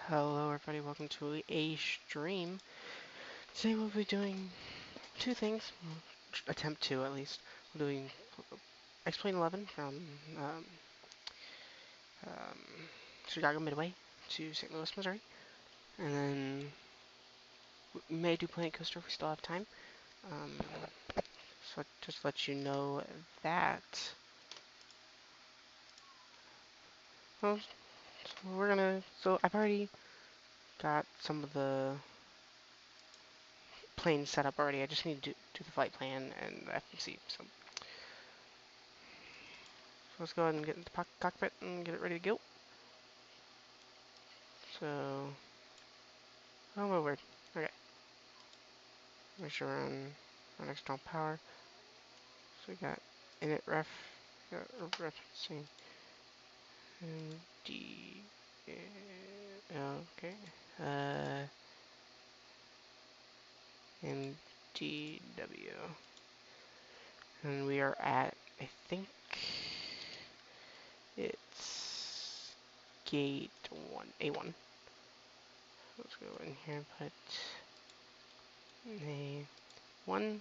Hello everybody, welcome to a stream. Today we'll be doing two things, attempt to at least. We're doing Xplane 11 from um, um, Chicago Midway to St. Louis, Missouri. And then we may do Planet Coaster if we still have time. Um, so just to let you know that. Well, so I've already got some of the planes set up already. I just need to do the flight plan and the FMC. So let's go ahead and get into the cockpit and get it ready to go. So, oh my word. Okay. Make sure we're on external power. So we got init ref, got referencing, and D, okay. KMDW. And we are at, I think it's gate 1, A1. Let's go in here and put A1.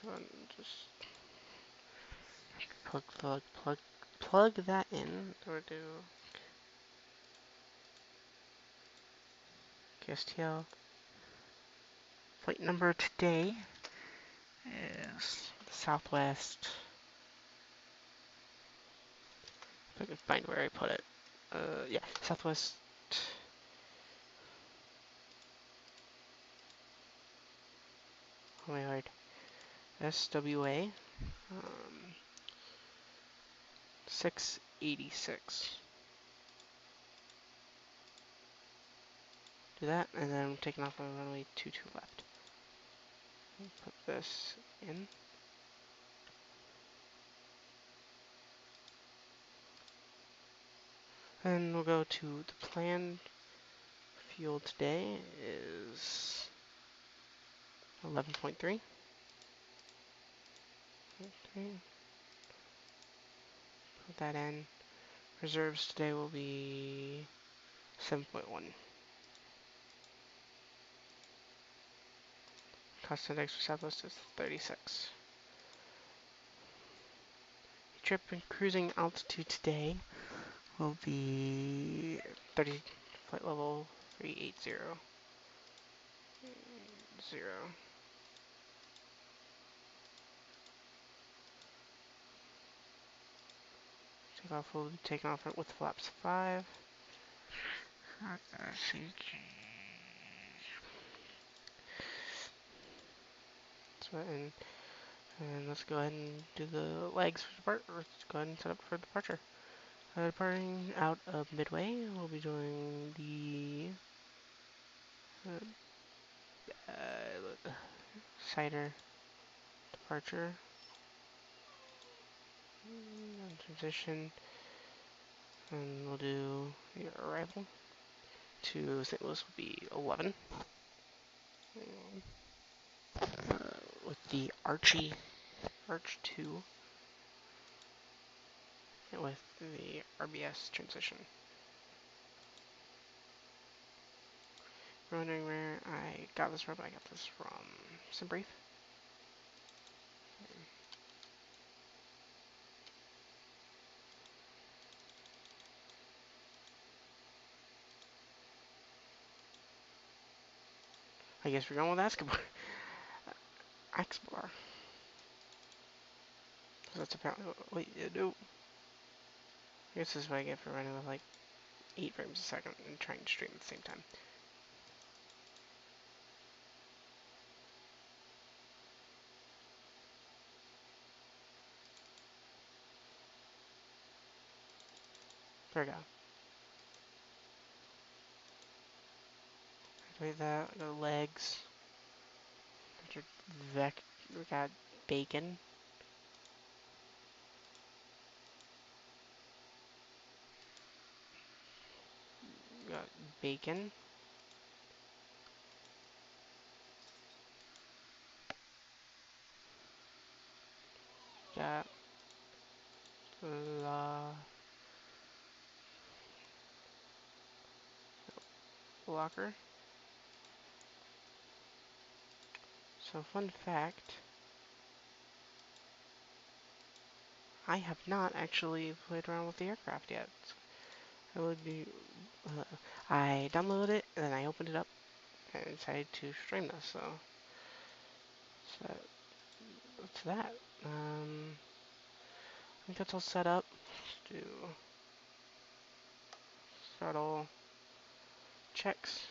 So just plug that in. Or do KSTL. Flight number today is Southwest. If I can find where I put it. Yeah, Southwest. Oh my lord. SWA. 686. Do that, and then I'm taking off on runway 22 left. Put this in. And we'll go to the planned fuel today is 11.3. Okay. Put that in. Reserves today will be 7.1. Cost index for Southwest is 36. Trip and cruising altitude today will be 30, flight level 380. 0. Takeoff will be taken off with flaps 5. And let's go ahead and do the legs for depart. Let's go ahead and set up for departure. Departing out of Midway, we'll be doing the Cider departure. And transition. And we'll do the arrival to St. Louis will be 11. With the Arch 2 and with the RBS transition. You're wondering where I got this from? I got this from SimBrief. I guess we're going with Escobar. Xplane. That's apparently what, wait, no. I guess this is what I get for running with like 8 frames a second and trying to stream at the same time. There we go. Activate that, go legs. We got bacon. We got bacon. Got la locker. So fun fact, I have not actually played around with the aircraft yet. I would be, I downloaded it and then I opened it up and decided to stream this. So that's that. I think that's all set up. Let's do throttle checks.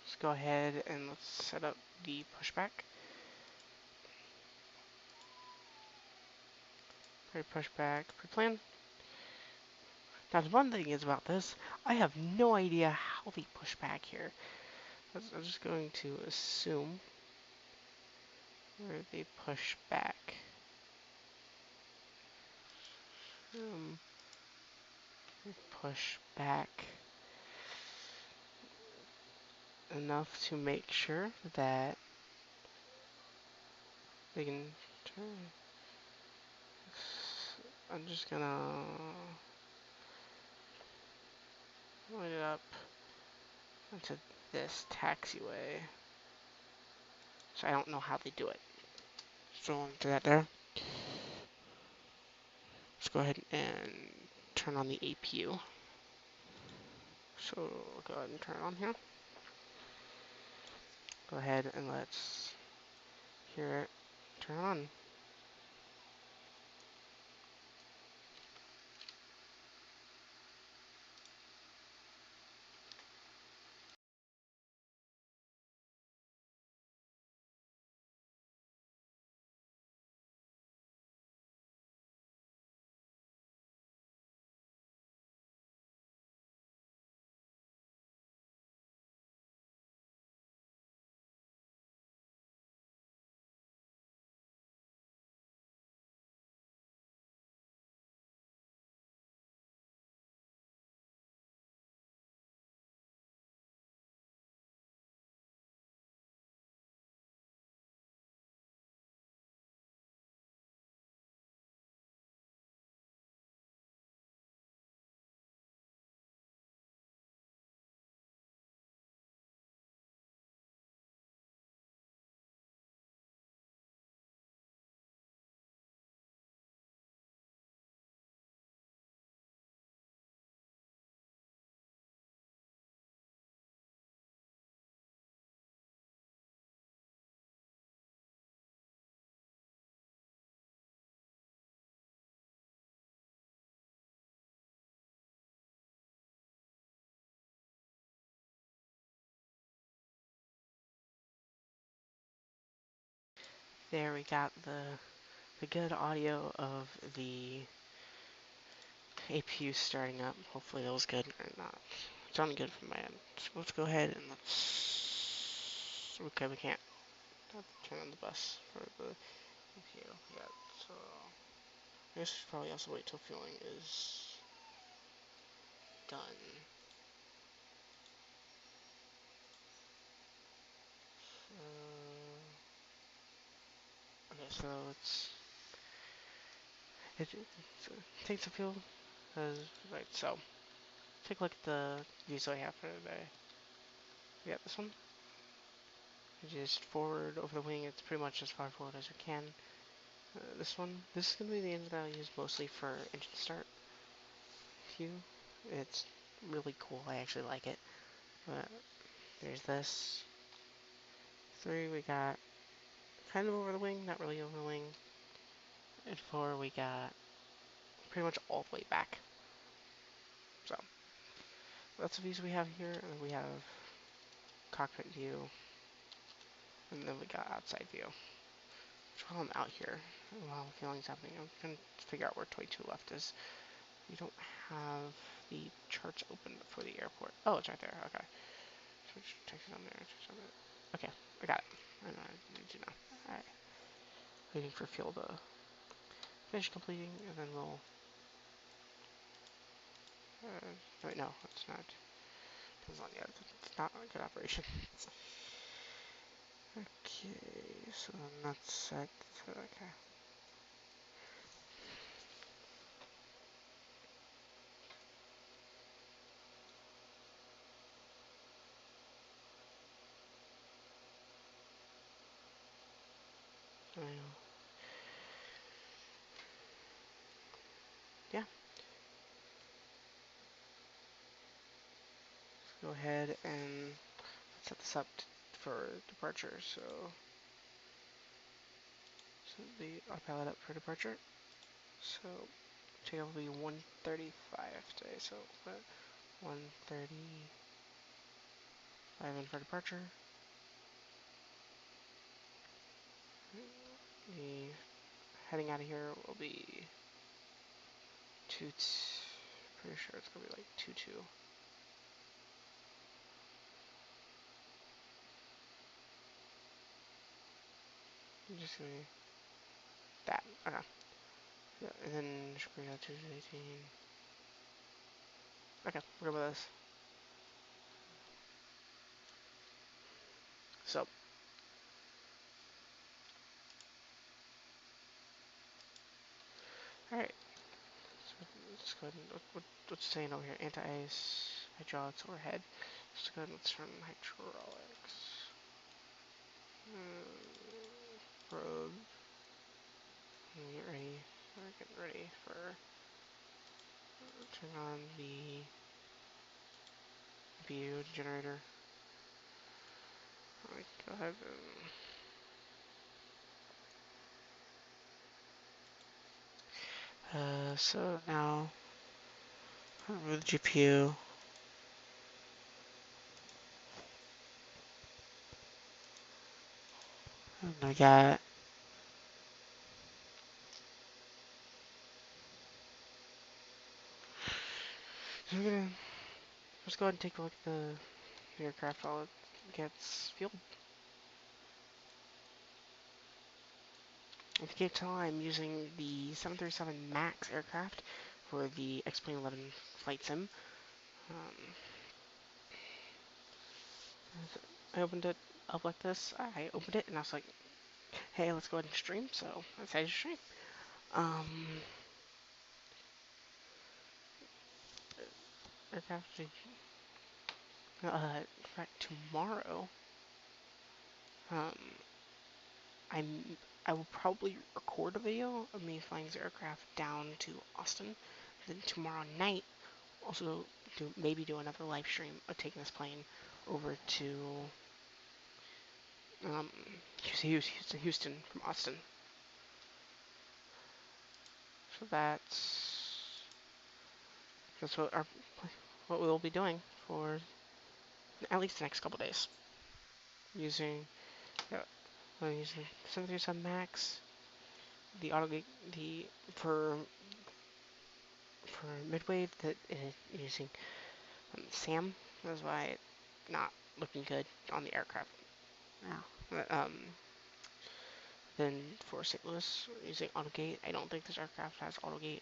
Let's go ahead and let's set up the pushback. Pre-pushback, pre-plan. Now the one thing is about this, I have no idea how they push back here. I'm just going to assume where they push back. Push back. enough to make sure that we can turn. I'm just gonna line it up into this taxiway. So I don't know how they do it. So I'll do that there. Let's go ahead and turn on the APU. So we'll go ahead and turn it on here. Go ahead and let's hear it turn on. There we got the good audio of the APU starting up. Hopefully that was good or not. It sounded good from my end. So let's go ahead and let's. Okay, we can't turn on the bus for the APU yet. So I guess we should probably also wait till fueling is done. Okay, so it takes a fuel. Right, so take a look at the views I have for today. We got this one. You just forward over the wing. It's pretty much as far forward as you can. This one. This is going to be the engine that I use mostly for engine start. View. It's really cool. I actually like it. There's this. 3 we got kind of over the wing, not really over the wing. And 4 we got pretty much all the way back. So that's the views we have here. And then we have cockpit view. And then we got outside view. So while I'm out here, while fueling's happening, I'm trying to figure out where 22 left is. We don't have the charts open for the airport. Oh, it's right there. Okay. Switch text on there. Okay, I got it. I know I need to know. Alright. Waiting for fuel to finish completing, and then we'll. Wait, no, it's not. It's not yet. It's not a good operation. Okay, so then that's set. Okay. Yeah. Go ahead and set this up for departure. So I'll pilot up for departure. So takeoff will be 1:35 today. So 1:35 in for departure. The heading out of here will be pretty sure it's gonna be like 2-2. I'm just gonna that. Okay. Yeah, and then screw out 218. Okay, we're good with this. So, alright. So let's go ahead and, what's saying over here? Anti-ice, hydraulics overhead. Let's go ahead and let's run hydraulics. Probe. Get ready. We're getting ready for, turn on the view generator. Alright, go ahead and, so now, remove the GPU. And I got, so we're gonna, let's go ahead and take a look at the aircraft while it gets fueled. If you can't tell, I'm using the 737 MAX aircraft for the Xplane 11 flight sim. I opened it up like this. I opened it and I was like, hey, let's go ahead and stream. So I decided to stream. Aircraft, in fact, tomorrow, um, I will probably record a video of me flying this aircraft down to Austin. Then tomorrow night, also maybe do another live stream of taking this plane over to Houston from Austin. So that's what we'll be doing for at least the next couple days. Using using 737 Max, the autogate, for mid-wave that using SAM. That's why it's not looking good on the aircraft now. Then for St. Louis, using AutoGate. I don't think this aircraft has AutoGate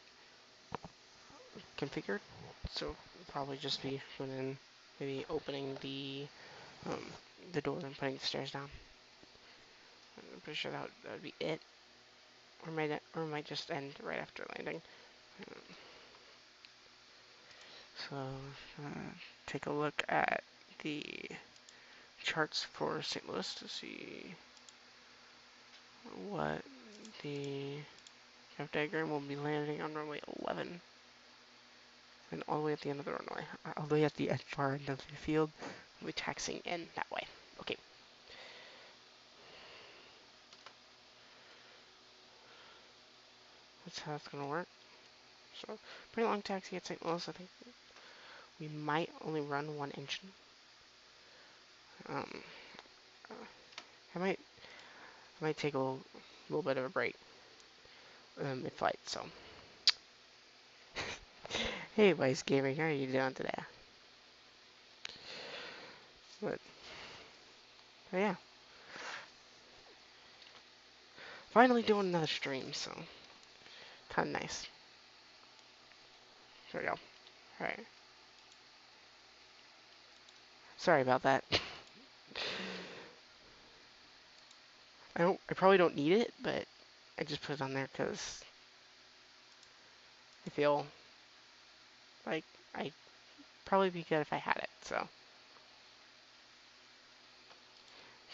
configured, so we'll probably just be maybe opening the door and putting the stairs down. I'm pretty sure that would be it, or might just end right after landing. So take a look at the charts for St. Louis to see what the diagram will be landing on runway 11. And all the way at the end of the runway, all the way at the far end of the field, we'll be taxiing in that way. Okay. That's how it's going to work. So, pretty long taxi at St. Louis. I think we might only run one engine. I might take a little bit of a break mid-flight. So, hey, Vice Gaming, how are you doing today? But yeah, finally doing another stream. So, kind of nice. There we go. All right. Sorry about that. I probably don't need it, but I just put it on there because I feel like I'd probably be good if I had it. So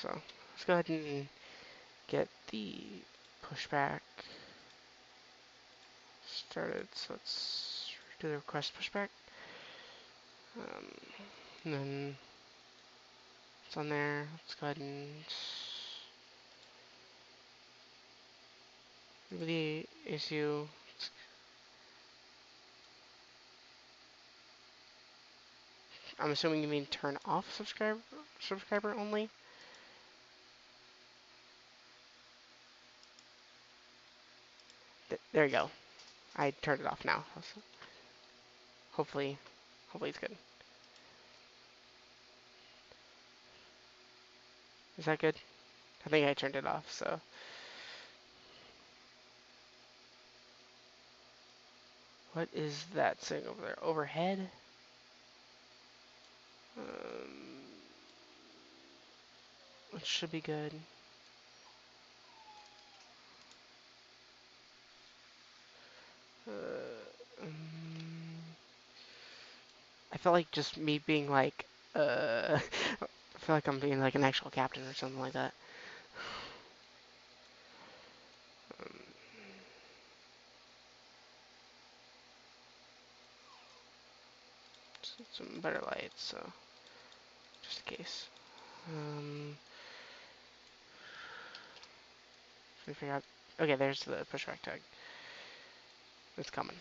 let's go ahead and get the pushback started. So let's do the request pushback. And then it's on there. Let's go ahead and the issue. I'm assuming you mean turn off subscriber only. There you go. I turned it off now. Hopefully it's good. Is that good? I think I turned it off, so. What is that saying over there? Overhead? should be good. I feel like just me being like, I feel like I'm being like an actual captain or something like that. Um, some better lights, so just in case. Should we figure out? Okay, there's the pushback tag. It's coming.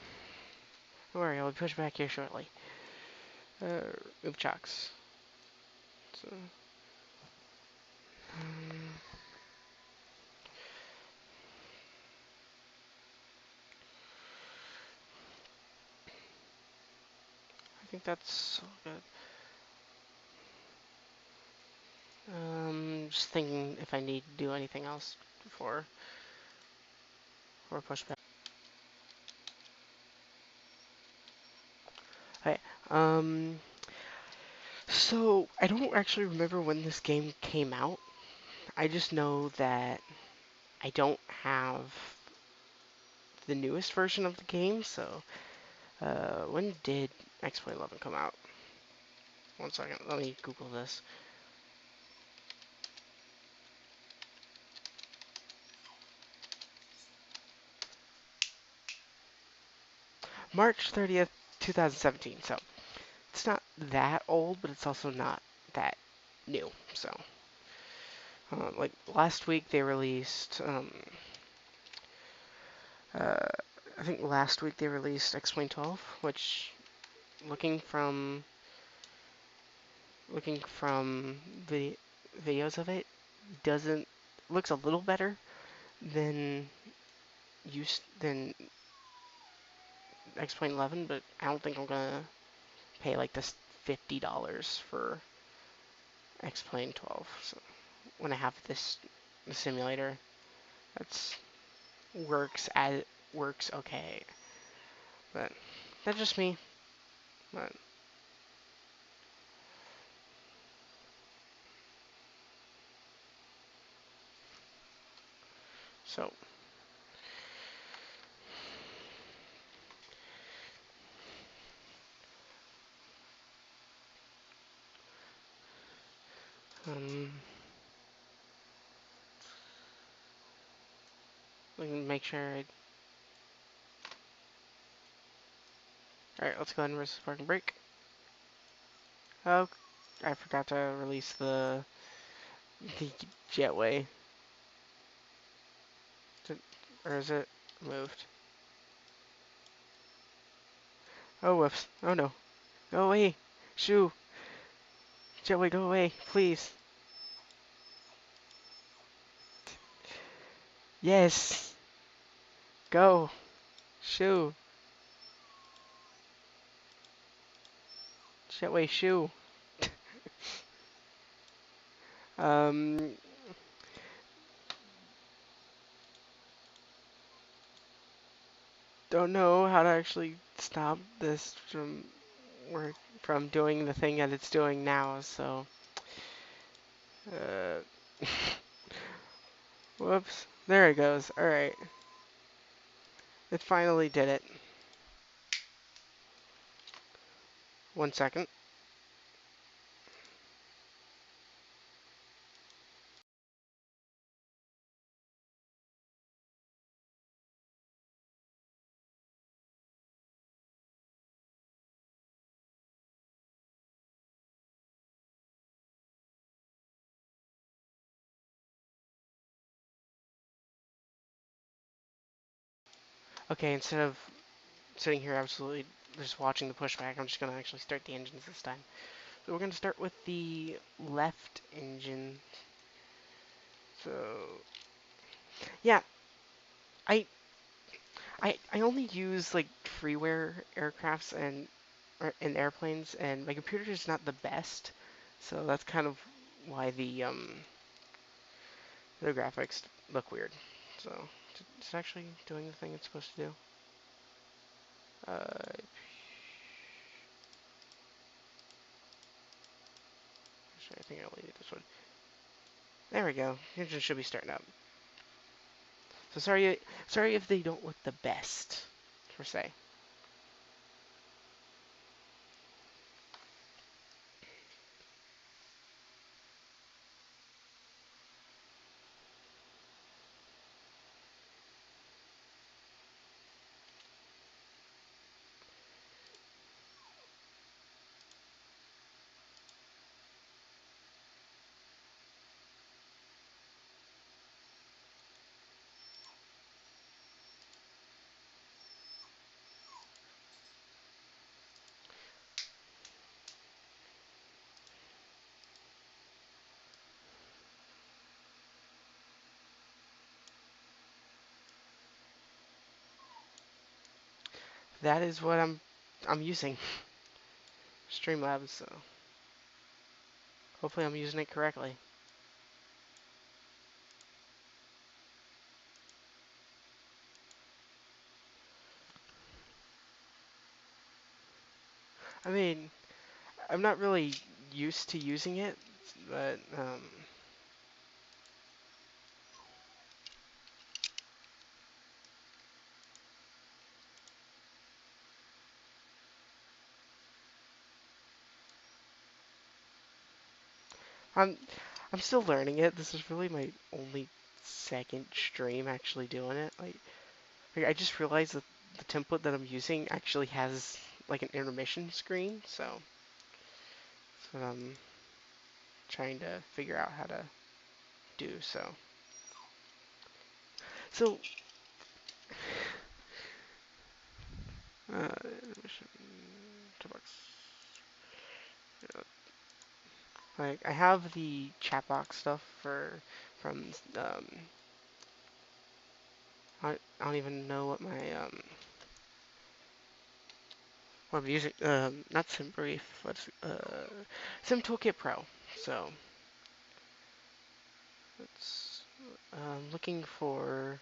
Don't worry, I'll push back here shortly. Oop chocks. So, I think that's all good. Just thinking if I need to do anything else for pushback. Okay. So I don't actually remember when this game came out. I just know that I don't have the newest version of the game. So, when did Xplane 11 come out? One second. Let me Google this. March 30th, 2017. So it's not that old, but it's also not that new. So, like last week they released, uh, I think last week they released Xplane 12, which looking from looking from the videos of it doesn't looks a little better than than Xplane 11, but I don't think I'm gonna pay like this $50 for Xplane 12. So when I have the simulator, that's works okay. But that's just me. But so um, we can make sure. All right, let's go ahead and release parking brake. Oh, I forgot to release the jetway. Or is it moved? Oh, whoops. Oh no. Go away. Shoo. Jetway, go away. Please. Yes. Go. Shoo. Jetway, shoo. Um, don't know how to actually stop this work from doing the thing that it's doing now, so uh whoops. There it goes. Alright. It finally did it. 1 second. Okay, instead of sitting here absolutely just watching the pushback, I'm just gonna actually start the engines this time. So we're gonna start with the left engine. So yeah, I I only use like freeware aircrafts and airplanes, and my computer is not the best, so that's kind of why the graphics look weird. So it's actually doing the thing it's supposed to do. Actually, I think I'll leave this one. There we go. Engine should be starting up. So sorry if they don't look the best, per se. That is what I'm using. Streamlabs, so hopefully I'm using it correctly. I mean, I'm not really used to using it, but I'm I'm still learning it. This is really my only second stream actually doing it. Like I just realized that the template that I'm using actually has like an intermission screen, so that's what I'm trying to figure out how to do. So intermission toolbox. Like I have the chat box stuff from I don't even know what I'm using. Not SimBrief. What's Sim Toolkit Pro. So it's looking for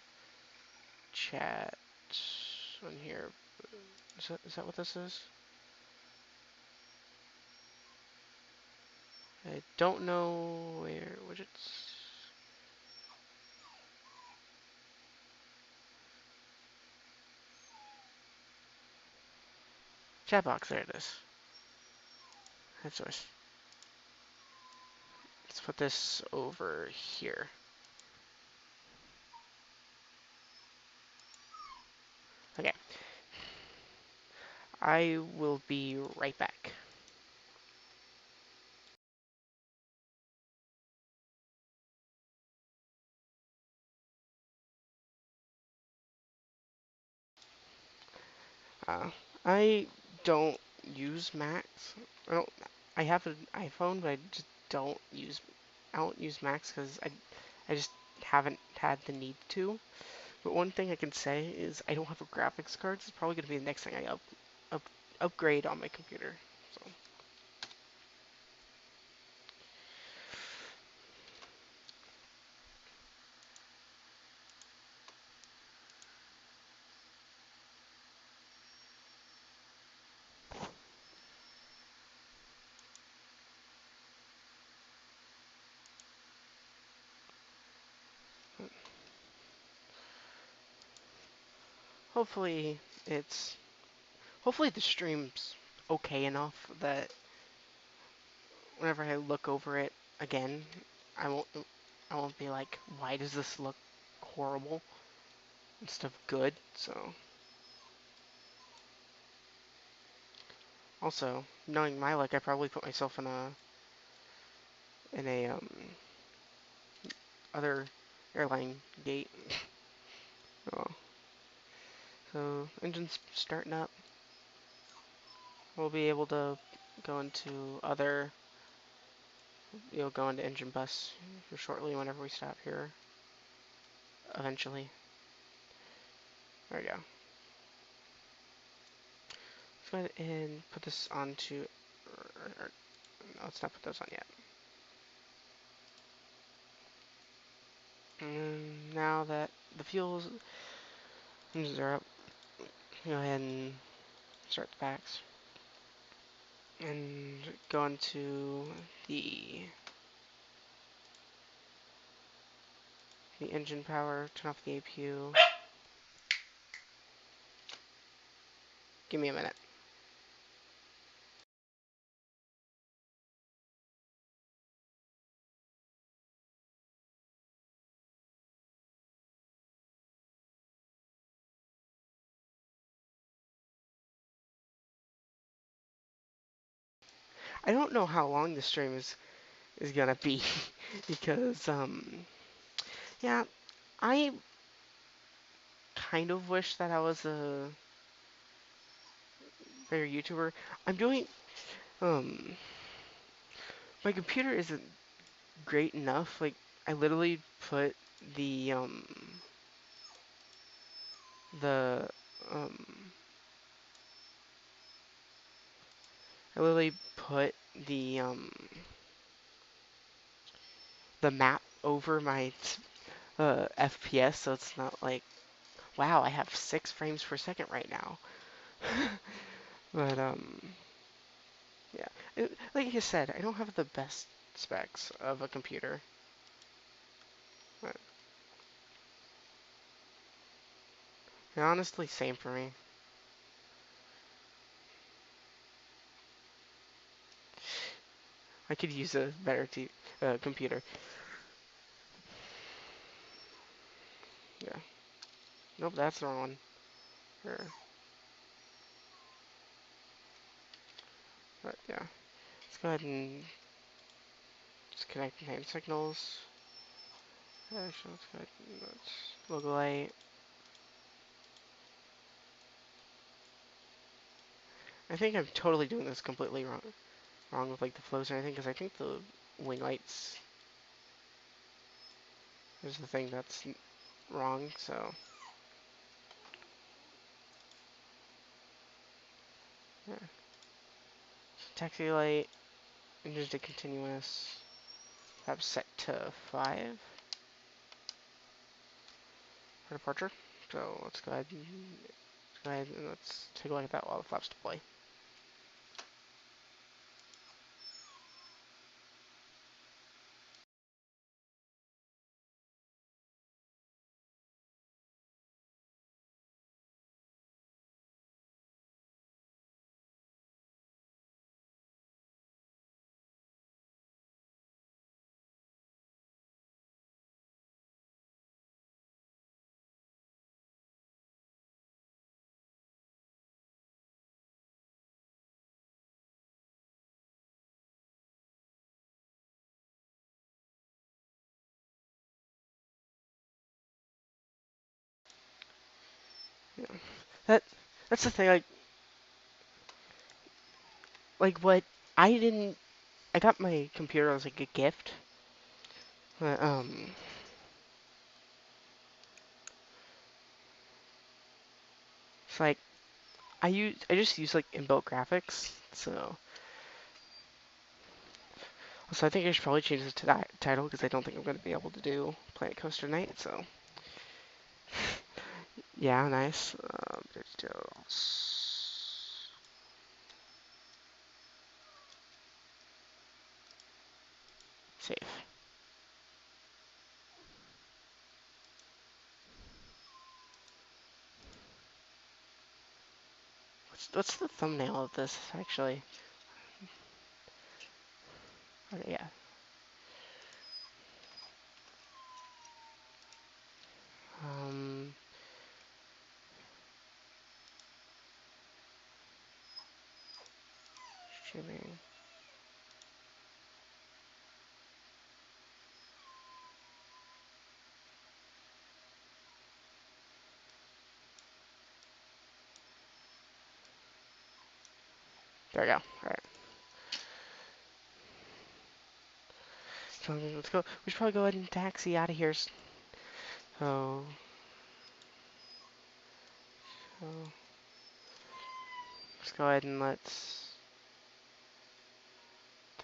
chat on here. Is that what this is? I don't know where widgets. Chat box. There it is. That's source. Let's put this over here. Okay. I will be right back. Uh, I don't use Macs. I don't. I have an iPhone, but I just don't use. I don't use Macs because I just haven't had the need to. But one thing I can say is I don't have a graphics card. It's probably gonna be the next thing I up, upgrade on my computer. So hopefully it's hopefully the stream's okay enough that whenever I look over it again, I won't I won't be like, why does this look horrible instead of good? So also, knowing my luck, I probably put myself in a other airline gate. Oh, so engine's starting up. We'll be able to go into other. You'll go into engine bus shortly whenever we stop here. Eventually. There we go. Let's go ahead and put this onto. No, let's not put those on yet. And now that the fuels engines are up, go ahead and start the packs. And go into the the engine power, turn off the APU. Give me a minute. I don't know how long this stream is gonna be because yeah, I kind of wish that I was a better YouTuber. I'm doing um my computer isn't great enough. Like I literally put the the um I literally put the map over my FPS, so it's not like, wow, I have 6 frames per second right now. But yeah, like you said, I don't have the best specs of a computer. But honestly, same for me. I could use a better computer. Yeah. Nope, that's the wrong one. Sure. But yeah, let's go ahead and disconnect hand signals. Actually, let's go ahead and logo light. I think I'm totally doing this completely wrong with like the flows and everything, because I think the wing lights is the thing that's wrong. So yeah, taxi light, engine to continuous. Have set to 5 for departure. So let's go ahead and let's take a look at that while the flaps deploy. Yeah. That that's the thing. Like what I didn't. I got my computer as like a gift. But, it's like I just use like inbuilt graphics. So I think I should probably change this to that title, because I don't think I'm going to be able to do Planet Coaster Night. So yeah, nice. Save. What's the thumbnail of this actually? Okay, yeah. Um, Streaming. There we go. All right. So let's go. We should probably go ahead and taxi out of here. So, so let's go ahead and let's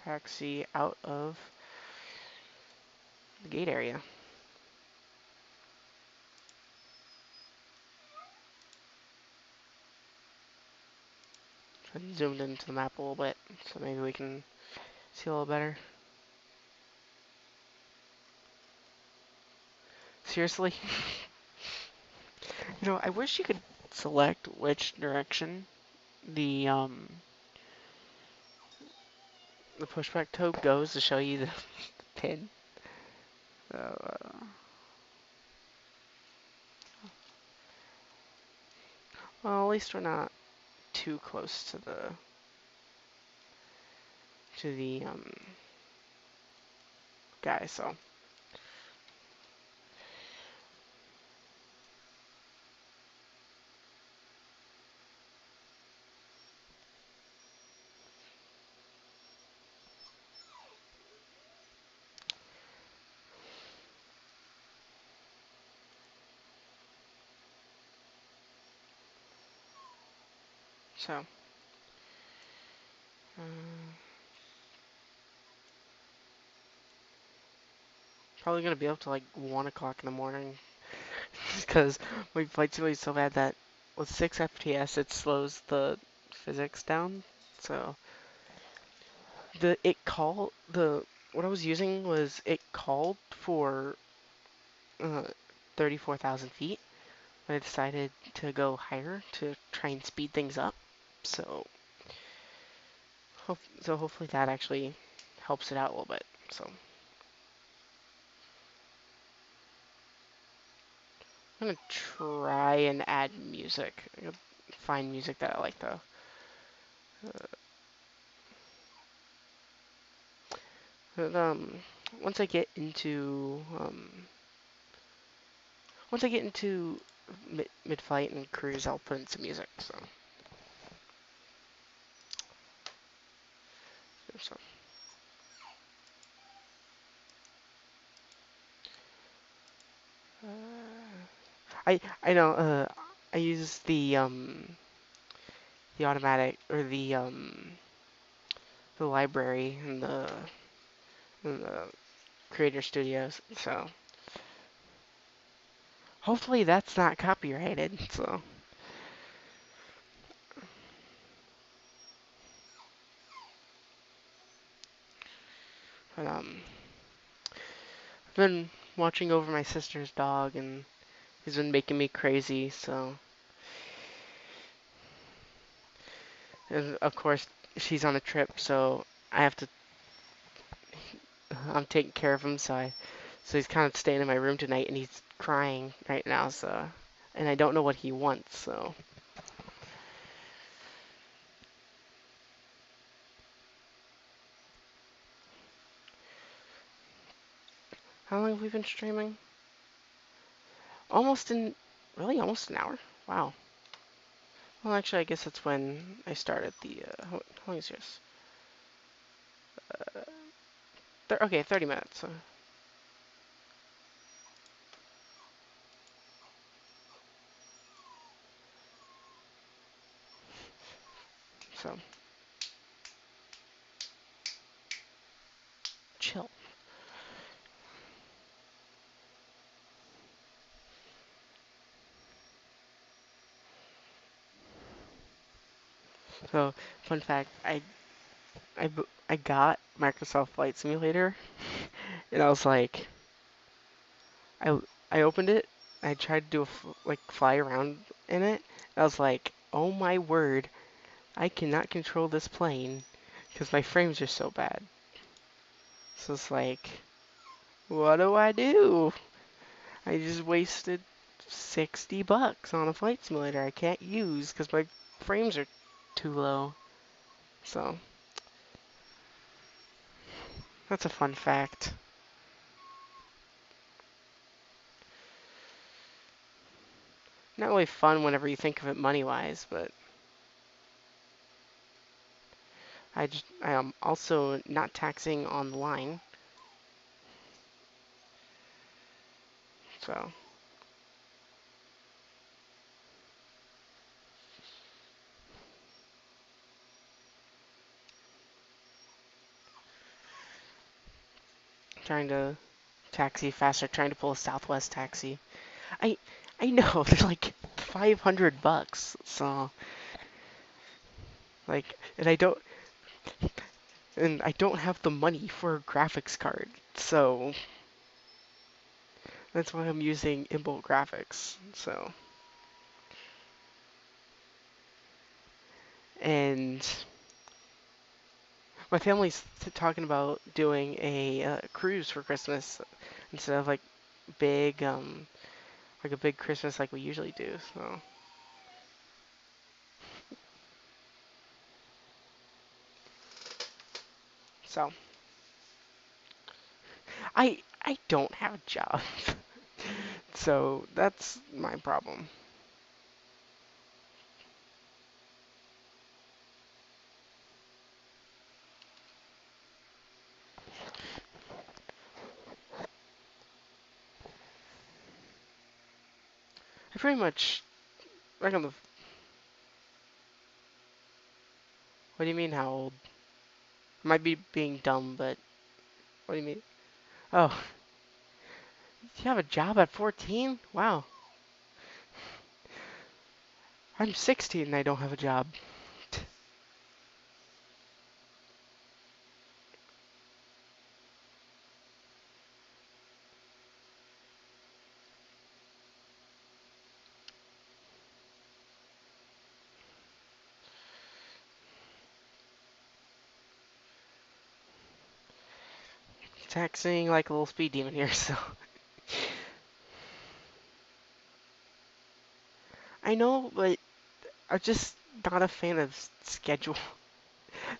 taxi out of the gate area. So I zoomed into the map a little bit, so maybe we can see a little better. Seriously? You know, I wish you could select which direction the pushback toe goes to show you the pin. Well, at least we're not too close to the guy, so. So, uh, probably gonna be up to like 1 o'clock in the morning because my flight simulator is so bad that with 6 FPS it slows the physics down. So the what I was using was it called for uh, 34,000 feet, but I decided to go higher to try and speed things up. So hopefully that actually helps it out a little bit. So I'm gonna try and add music. I'm gonna find music that I like though. But, once I get into mid-flight and cruise, I'll put in some music. So I know I use the automatic or the library and the creator studios. So hopefully that's not copyrighted. So but I've been watching over my sister's dog and he's been making me crazy. So and of course she's on a trip, so I have to. I'm taking care of him, so he's kind of staying in my room tonight, and he's crying right now. So, and I don't know what he wants. So, how long have we been streaming? Almost in, really, almost an hour. Wow. Well, actually, I guess that's when I started the. How long is yours? Okay, 30 minutes. So chill. So, fun fact, I got Microsoft Flight Simulator, and I was like, I I opened it. I tried to do like fly around in it. I was like, oh my word, I cannot control this plane because my frames are so bad. So it's like, what do I do? I just wasted $60 on a flight simulator I can't use because my frames are too low. So that's a fun fact. Not really fun whenever you think of it money-wise, but I am also not taxing on the line. So trying to taxi faster, trying to pull a Southwest taxi. I I know they're like $500, so like, and I don't have the money for a graphics card, so That's why I'm using inbuilt graphics. So, and my family's talking about doing a cruise for Christmas instead of big, like a big Christmas like we usually do. So I don't have a job, so that's my problem. I pretty much like on the. What do you mean? How old? Might be being dumb, but what do you mean? Oh, you have a job at 14? Wow. I'm 16 and I don't have a job. Taxing like a little speed demon here, so. I know, but I'm just not a fan of schedule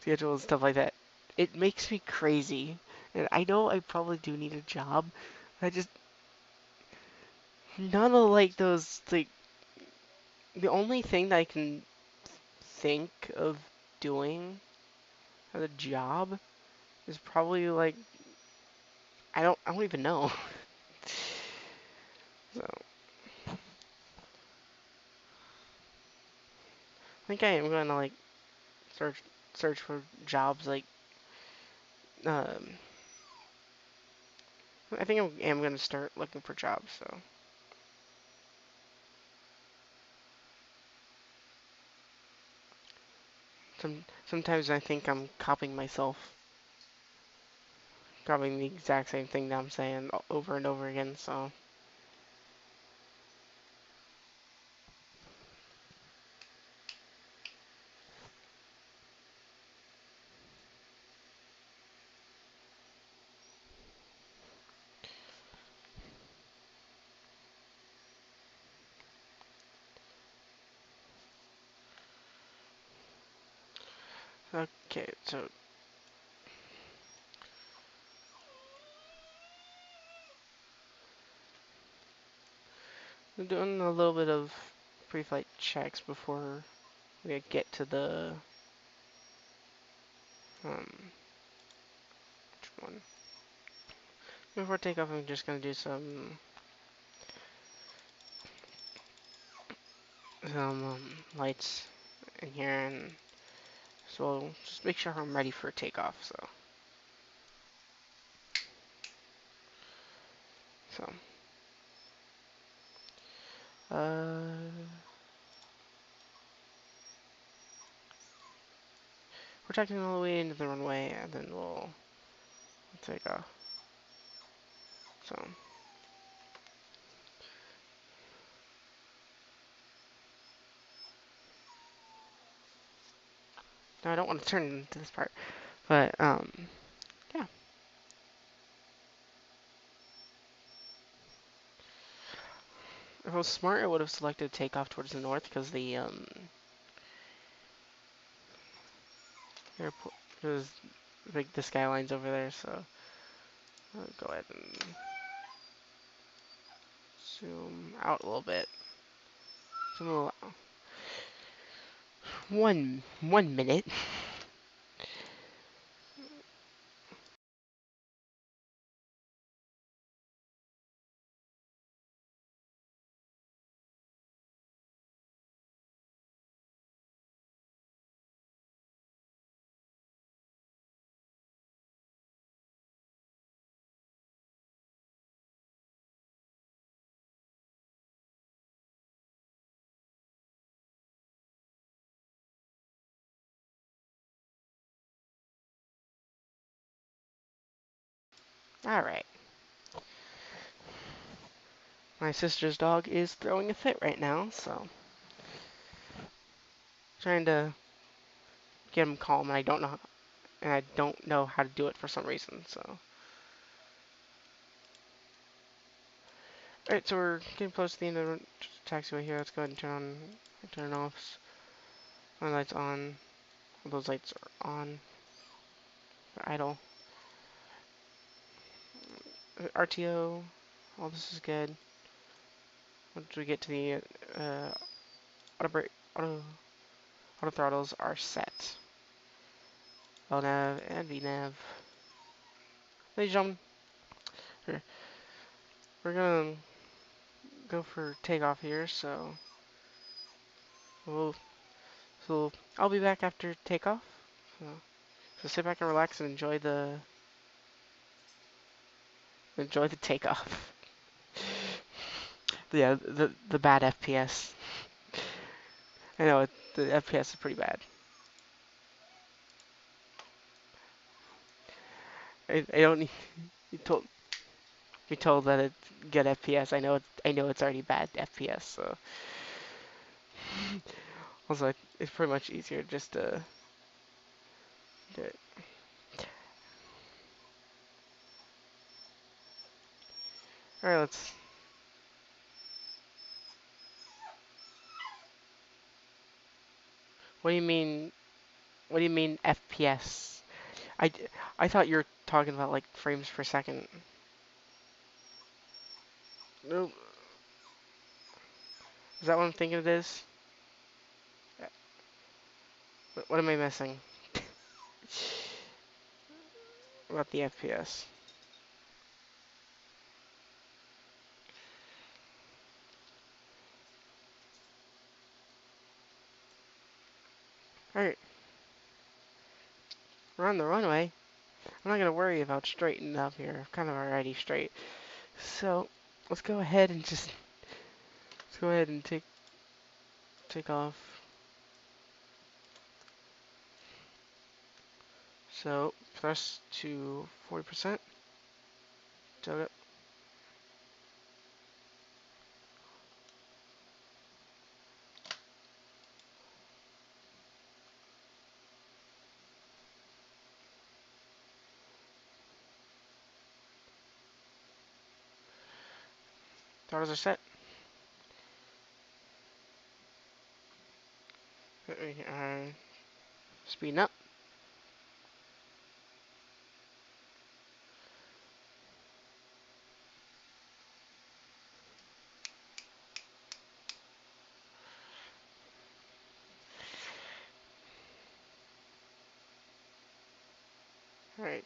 and stuff like that. It makes me crazy. And I know I probably do need a job. I just none of those the only thing that I can think of doing as a job is probably I don't even know. So I think I am gonna search search for jobs um I think I am gonna start looking for jobs. So sometimes I think I'm copying myself, copying the exact same thing that I'm saying over and over again. So okay, so I'm doing a little bit of pre-flight checks before we get to the which one? Before takeoff, I'm just gonna do some lights in here, and so just make sure I'm ready for takeoff. So we're taking all the way into the runway, and then we'll take off. So now I don't want to turn into this part, but yeah. If I was smart, I would have selected takeoff towards the north because the airport, because the skyline's over there. So I'll go ahead and zoom out a little bit. Zoom a little, 1 minute. All right. My sister's dog is throwing a fit right now, so trying to get him calm, and I don't know how to do it for some reason. So, all right, so we're getting close to the end of the taxiway here. Let's go ahead and turn off. My lights on. All those lights are on. They're idle. RTO. All this is good. Once we get to the auto brake, auto throttles are set. LNAV and VNAV. Ladies and gentlemen, we're gonna go for takeoff here, we'll, so I'll be back after takeoff. So sit back and relax and enjoy the takeoff. Yeah, the bad FPS. I know the FPS is pretty bad. I don't need you told be told that it's good FPS. I know it's already bad FPS. So also it's pretty much easier just to do it. All right, let's. What do you mean? What do you mean FPS? I I thought you were talking about like frames per second. No, is that what I'm thinking it is? What am I missing about the FPS? All right, we're on the runway. I'm not gonna worry about straightening up here. I'm kind of already straight. So let's go ahead and take off. So thrust to 40%. Tilt it. Throttles are set. Speeding up. All right.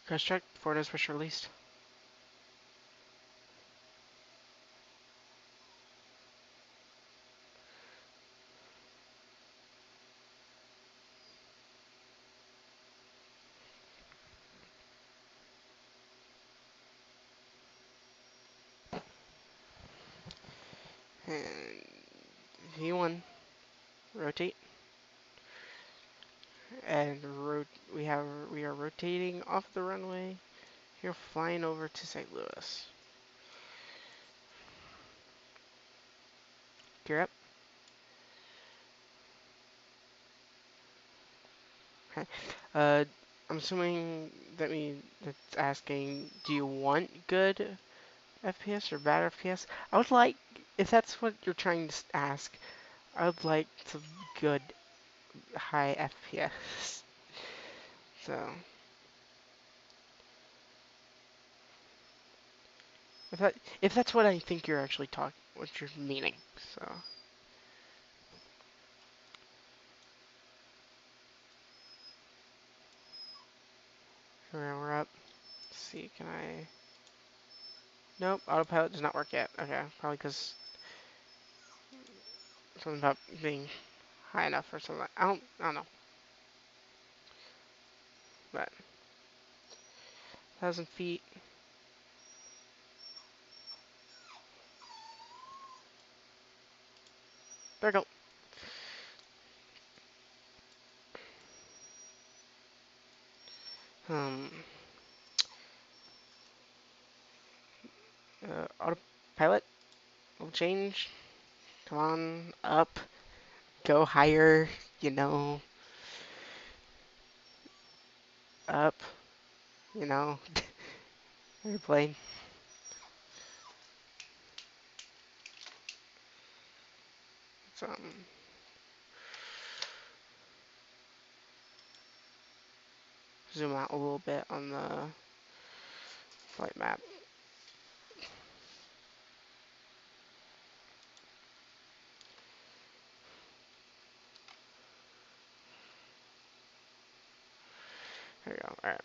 Crash check. Forward nose pressure released. And V1. Rotate. And we are rotating off the runway. Here, flying over to St. Louis. Gear up. Okay. I'm assuming that's asking, do you want good FPS or bad FPS? I would like, if that's what you're trying to ask, I would like some good high FPS. So, if that's what I think you're actually what you're meaning. So, we're up. Let's see, can I? Nope, autopilot does not work yet. Okay, probably because something about being high enough or something. I don't know. But 1,000 feet. There we go. Um, autopilot will change. Come on, up, go higher, you know, up, you know, airplane. So, zoom out a little bit on the flight map. There we go. All right.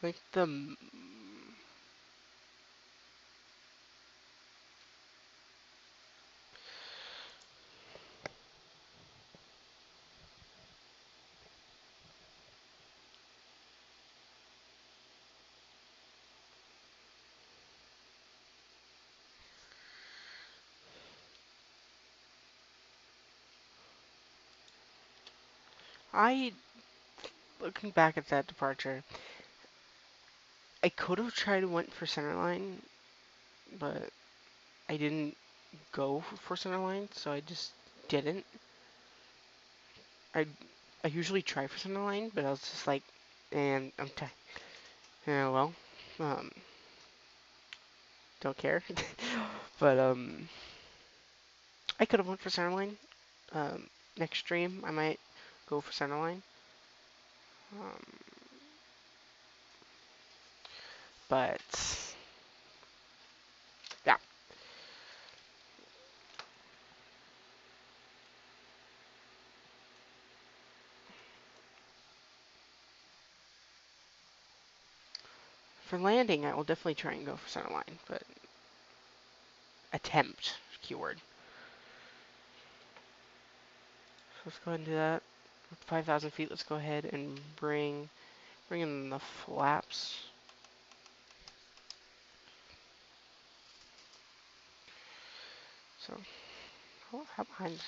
I think I, looking back at that departure, I could have tried and went for center line, but I didn't go for center line, so I just didn't. I I usually try for center line, but I was just like, and yeah, well, um, don't care. But I could have went for center line. Next stream I might go for center line. Um, but yeah, for landing I will definitely try and go for center line, but attempt keyword. So let's go ahead and do that. With 5,000 feet, let's go ahead and bring in the flaps. So how behind?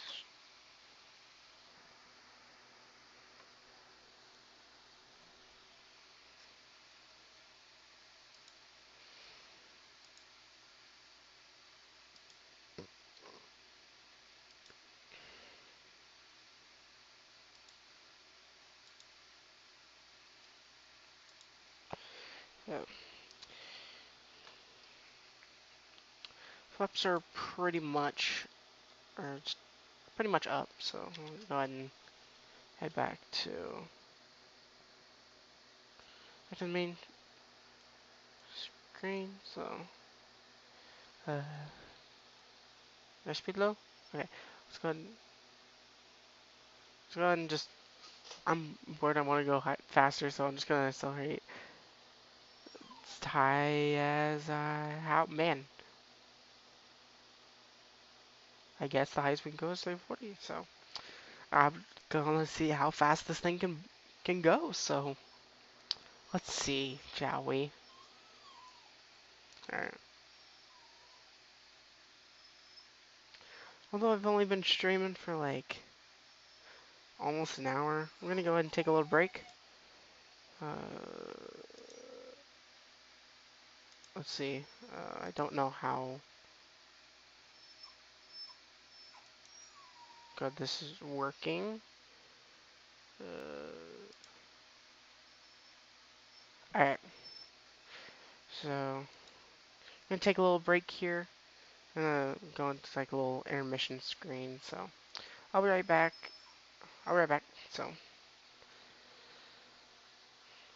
Yeah, flaps are pretty much up. So we'll go ahead and head back to the main screen. So my speed low. Okay, let's go ahead and just. I'm bored. I want to go faster, so I'm just gonna accelerate as high as how man. I guess the highest we can go is 340. So I'm gonna see how fast this thing can go. So let's see, shall we? All right. Although I've only been streaming for like almost an hour, I'm gonna go ahead and take a little break. Uh, let's see. I don't know how good this is working. All right. So I'm gonna take a little break here. I'm gonna go into like a little intermission screen. So I'll be right back. I'll be right back. So I'll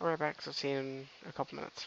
be right back. So see you in a couple minutes.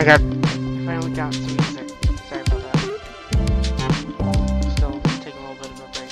I finally got some music. Sorry about that. Still taking a little bit of a break.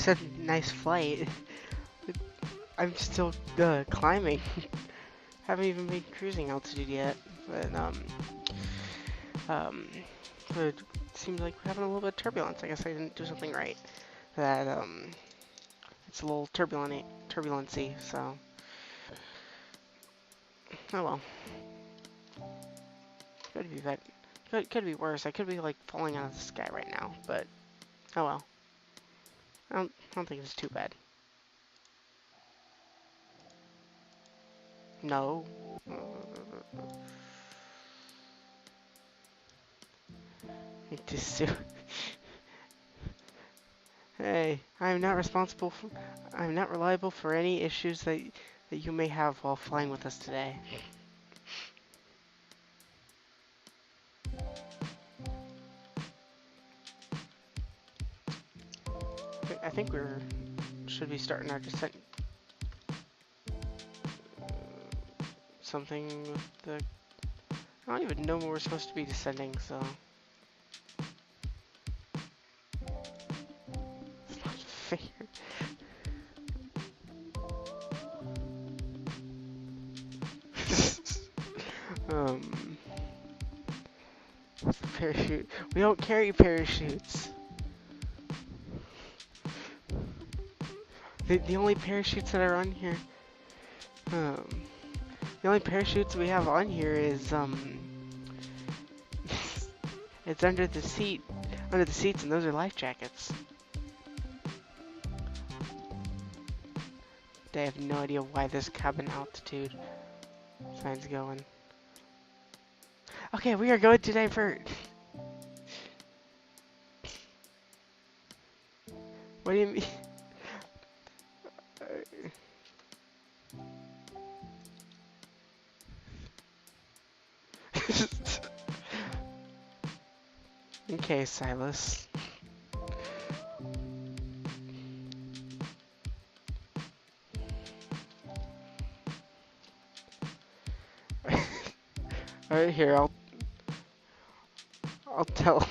said nice flight. I'm still climbing. Haven't even made cruising altitude yet, but um, but it seems like we're having a little bit of turbulence. I guess I didn't do something right. That it's a little turbulency. So, oh well. Could be that. Could be worse. I could be like falling out of the sky right now, but oh well. I don't think it's too bad. No. It just. Hey, I'm not responsible for. I'm not reliable for any issues that you may have while flying with us today. I think should be starting our descent. Something with the. I don't even know where we're supposed to be descending, so. It's not fair. Parachute. We don't carry parachutes. The only parachutes that are on here, the only parachutes we have on here is it's under the seats, and those are life jackets. I have no idea why this cabin altitude sign's going. Okay, we are going to divert. What do you mean? Okay, Silas. Alright, here, I'll tell,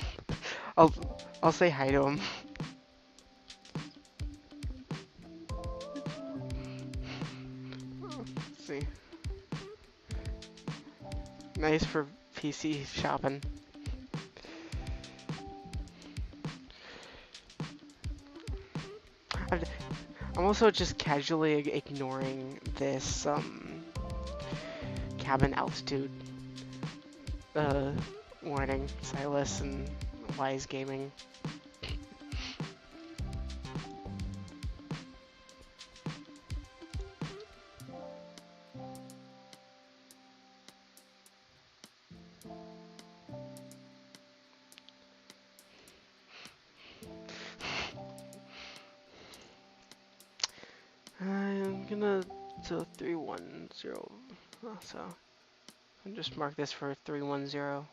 I'll say hi to him. Let's see. Nice for PC shopping. I'm also just casually ignoring this cabin altitude warning, Silas and Wise Gaming. I'm gonna do 310, so I'll just mark this for 310.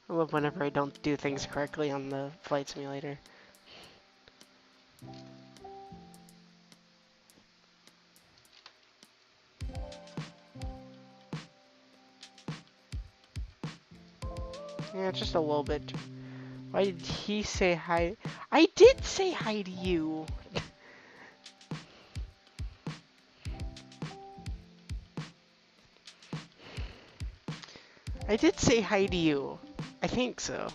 I love whenever I don't do things correctly on the flight simulator. Yeah, just a little bit. Why did he say hi? I did say hi to you! I did say hi to you. I think so.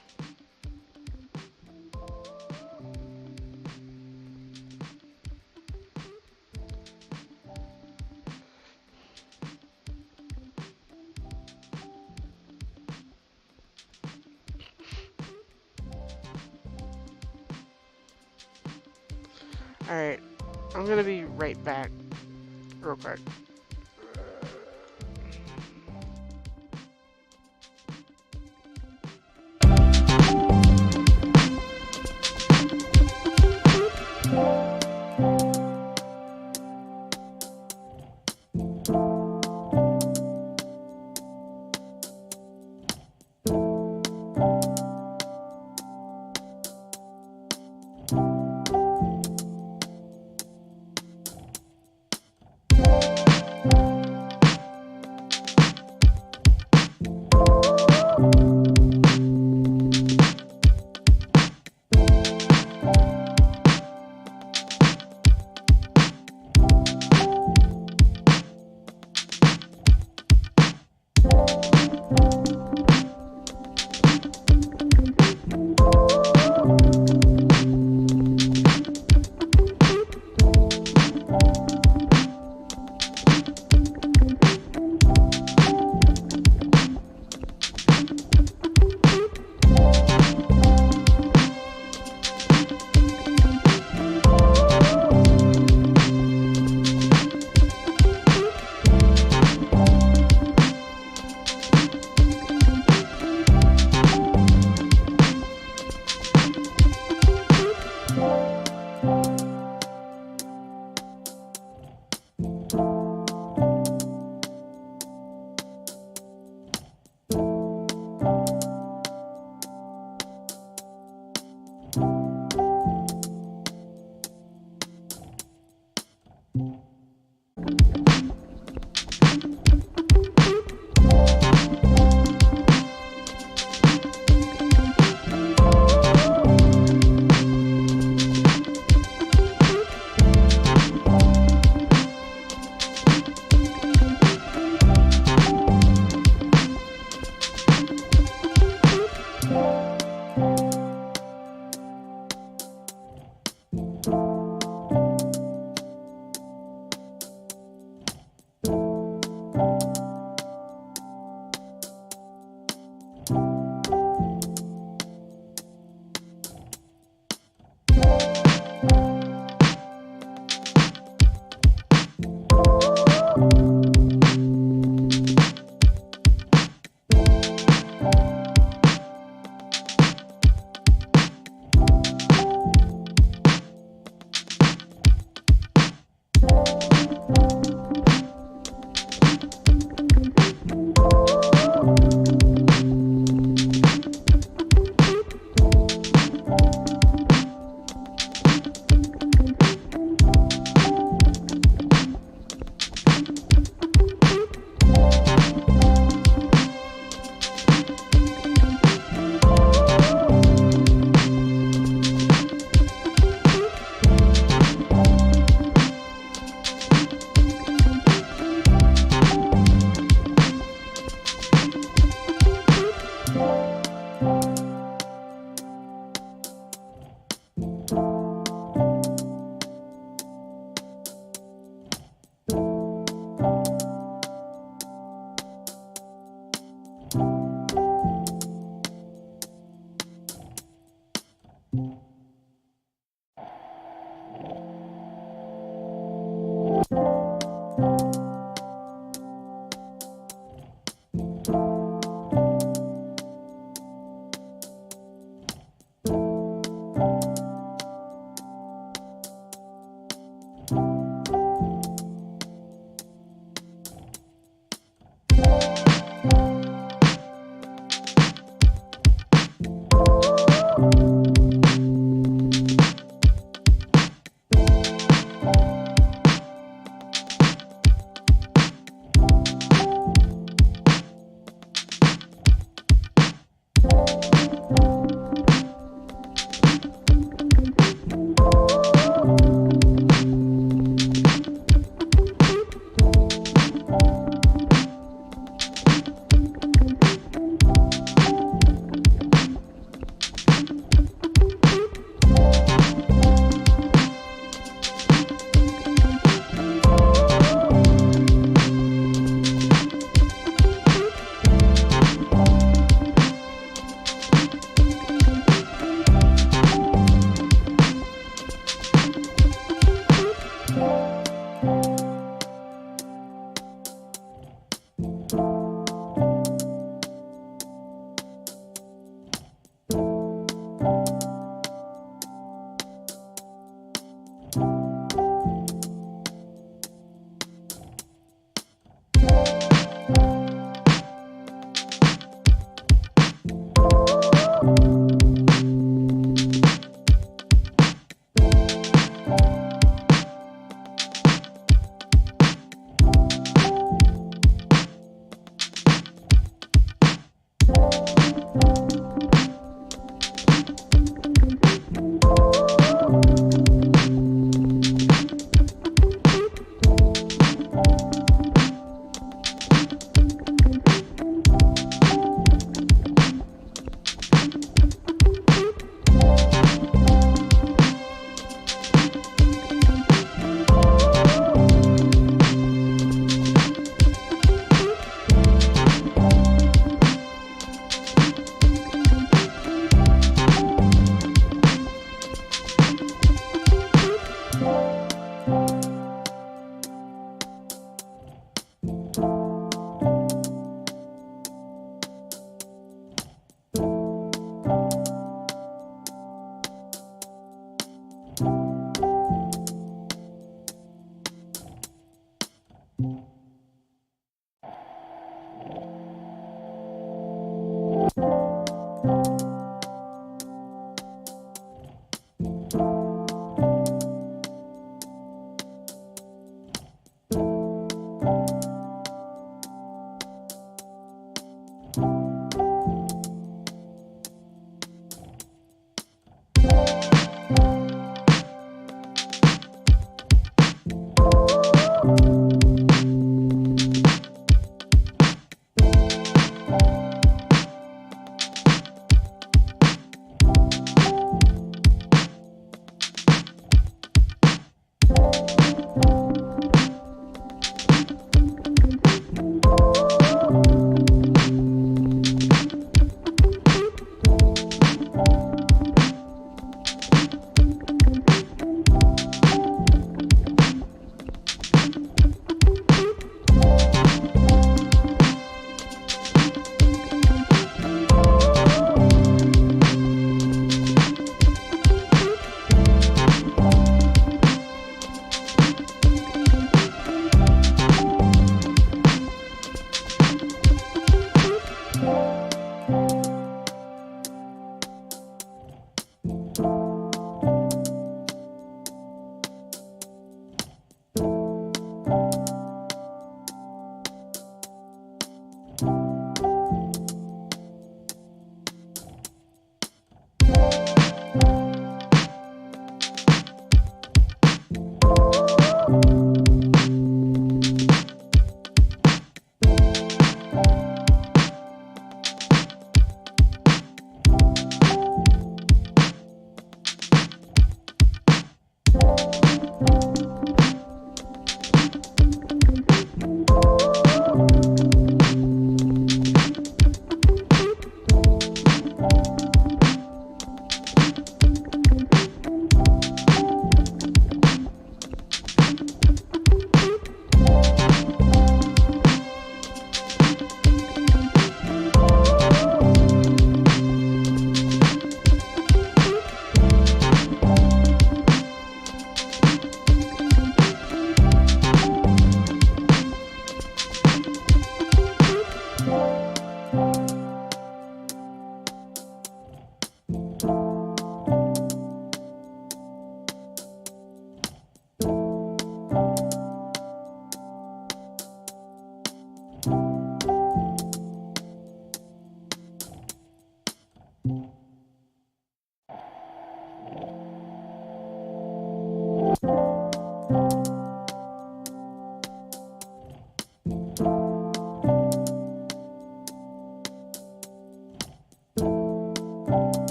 Alright, I'm gonna be right back, real quick.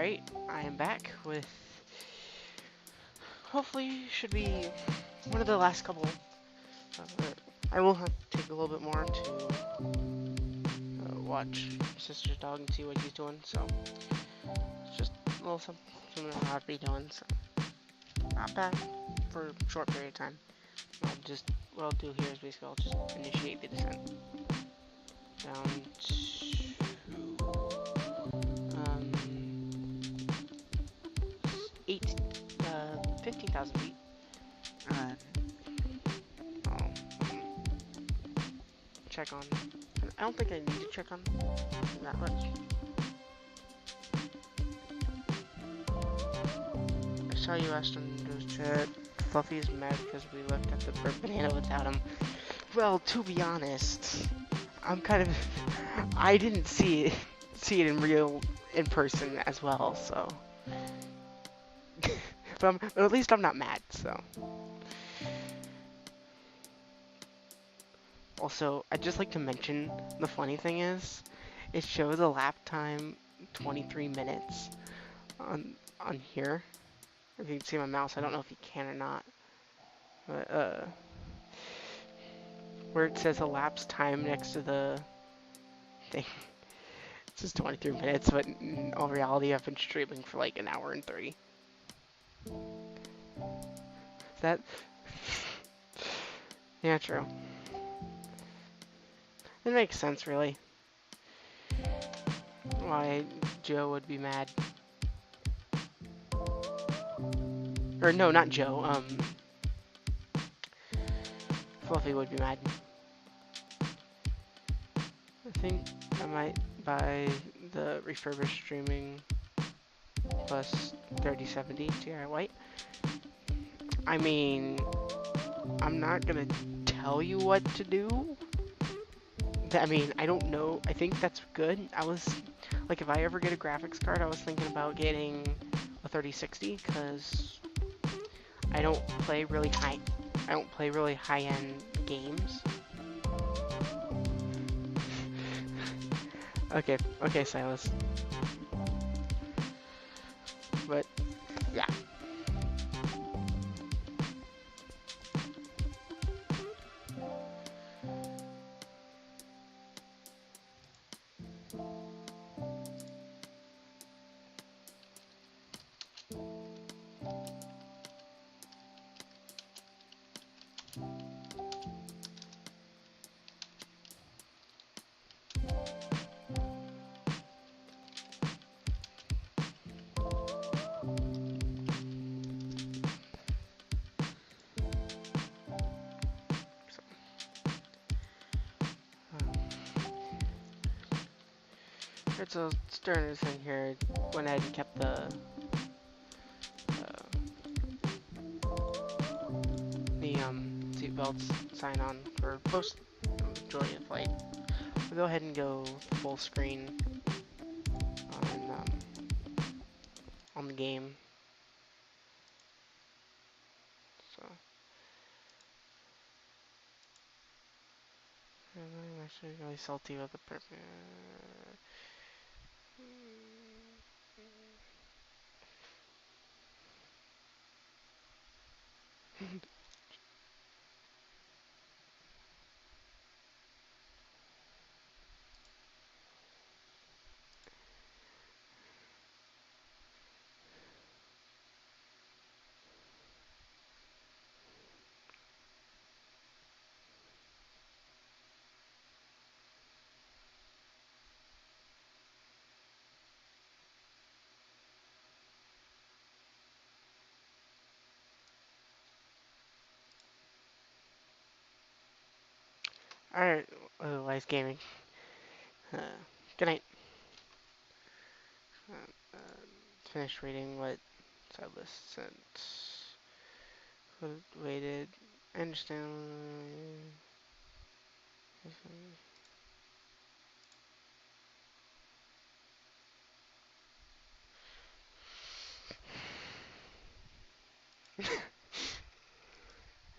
Alright, I am back with hopefully should be one of the last couple. I will have to take a little bit more to watch Sister's dog and see what he's doing, so it's just a little something I'll be doing, so not bad for a short period of time. What I'll do here is basically I'll just initiate the descent down to 15,000 feet. I'll check on. I don't think I need to check on that much. I saw you asked him to chat. Fluffy is mad because we left at the bird banana without him. Well, to be honest, I'm kind of. I didn't see it in person as well, so. But at least I'm not mad, so. Also, I'd just like to mention, the funny thing is, it shows a lap time 23 minutes on here. If you can see my mouse, I don't know if you can or not. But, where it says elapsed time next to the thing. It's just 23 minutes, but in all reality, I've been streaming for like an hour and 30. That? Yeah, true. It makes sense, really. Why Joe would be mad. Or no, not Joe. Fluffy would be mad. I think I might buy the refurbished streaming plus 3070 Ti White. I mean, I'm not gonna tell you what to do. I mean, I don't know. I think that's good. I was, like, if I ever get a graphics card, I was thinking about getting a 3060, because I don't play really high-end games. Okay, Silas. But, yeah. So starting this thing here, went ahead and kept the seatbelts sign on for most majority of the flight. We'll go ahead and go full screen on the game. Actually, really salty with the perfect. Alright, otherwise gaming. Uh, Good night. Uh, Finish reading what side list sent. Waited. I understand.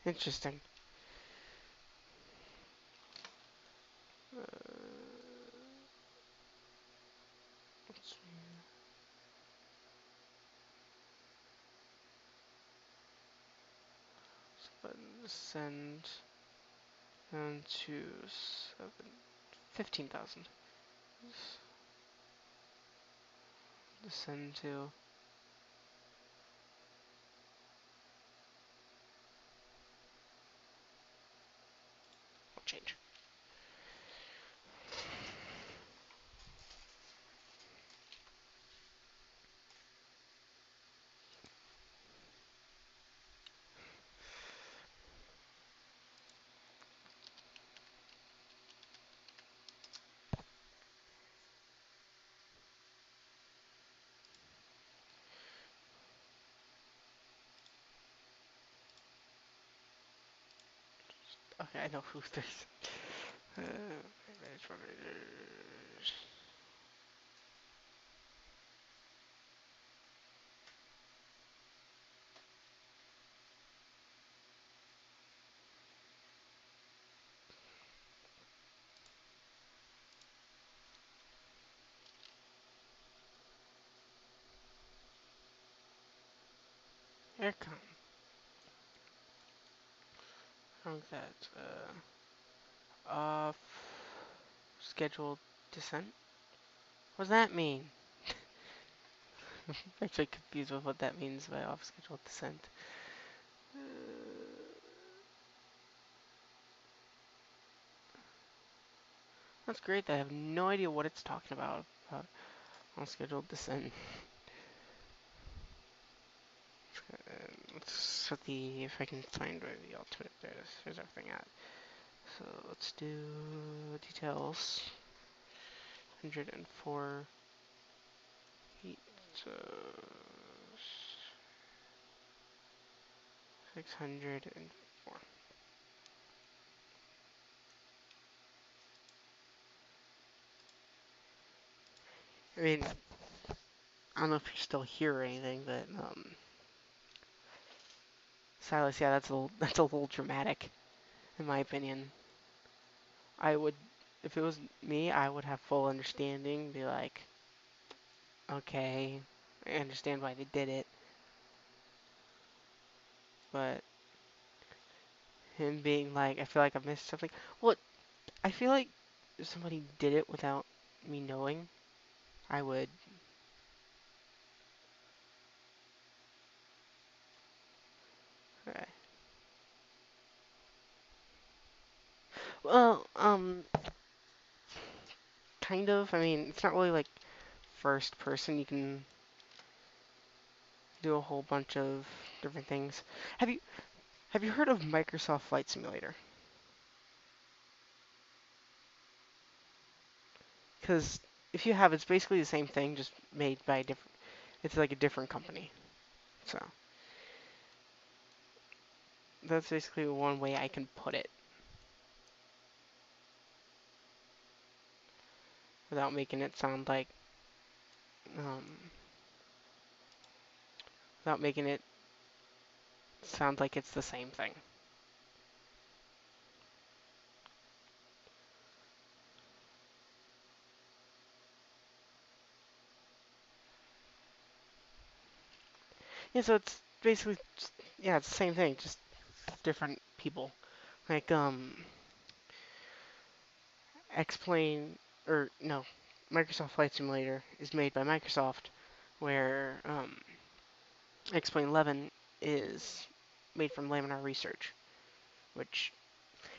Interesting. Uh, let's see. Button send down to 15,000. Send to change. Okay, I know who this. Uh, Aircon. How's that? Off scheduled descent? What does that mean? I'm actually confused with what that means by off scheduled descent. That's great. I have no idea what it's talking about off scheduled descent. Let's set the, if I can find where the alternate, there's everything at. So let's do details. 104 heat. So 604. I mean, I don't know if you're still here or anything, but Silas, yeah, that's a little dramatic, in my opinion. I would, if it was me, I would have full understanding, be like, okay, I understand why they did it, but him being like, I feel like I missed something. Well, I feel like if somebody did it without me knowing, I would. Okay. Well, kind of. I mean, it's not really like first person. You can do a whole bunch of different things. Have you have you heard of Microsoft Flight Simulator? Because if you have, it's basically the same thing, just made by a different. It's like a different company. So that's basically one way I can put it without making it sound like um, without making it sound like it's the same thing. Yeah, so it's basically, yeah, it's the same thing, just different people. Like, Xplane, or no, Microsoft Flight Simulator is made by Microsoft, where Xplane 11 is made from Laminar Research, which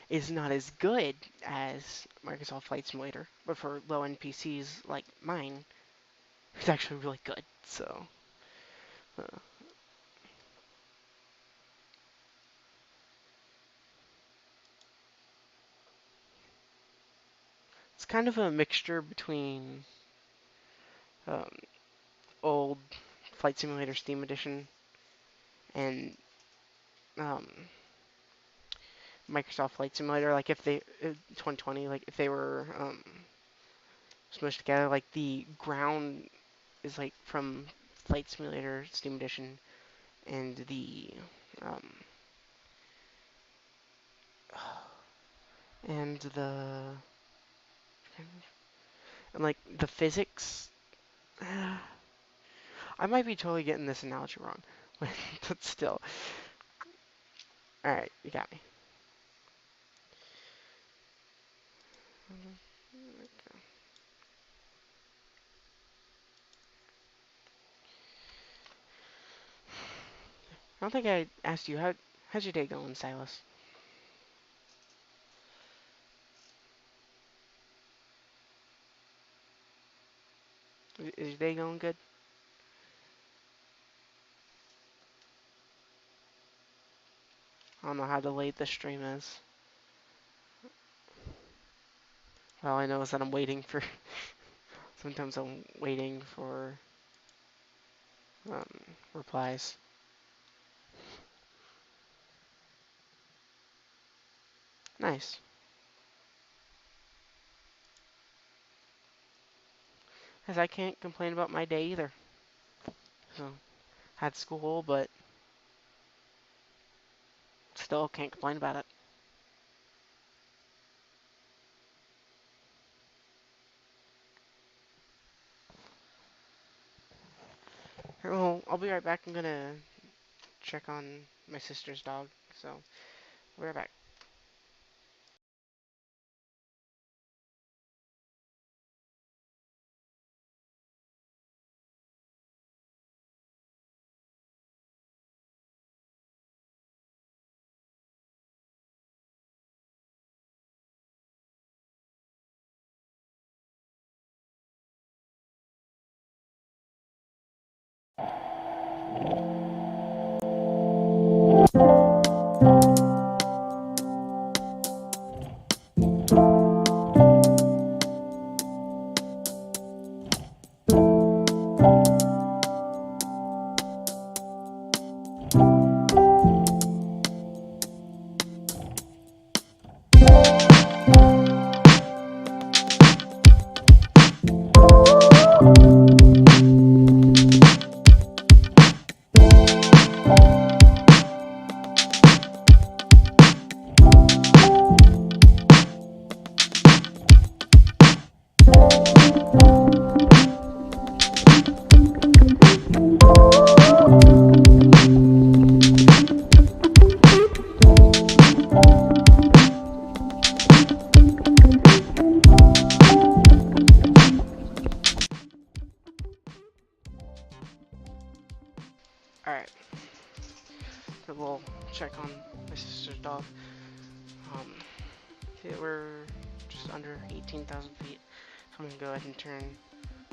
is not as good as Microsoft Flight Simulator, but for low-end PCs like mine, it's actually really good. So, uh, it's kind of a mixture between um, old Flight Simulator Steam Edition and um, Microsoft Flight Simulator. Like if they 2020, like if they were smushed together, like the ground is like from Flight Simulator Steam Edition, and the um, and the and like the physics. I might be totally getting this analogy wrong, but still. All right, you got me. I don't think I asked you how's your day going, Silas? Is your day going good? I don't know how delayed the stream is. All I know is that I'm waiting for. Sometimes I'm waiting for um, replies. Nice. As I can't complain about my day either. So, had school, but still can't complain about it. Well, I'll be right back. I'm gonna check on my sister's dog. So, I'll be right back. All right. So we'll check on my sister's dog. Um, okay, we're just under 18,000 feet. So I'm gonna go ahead and turn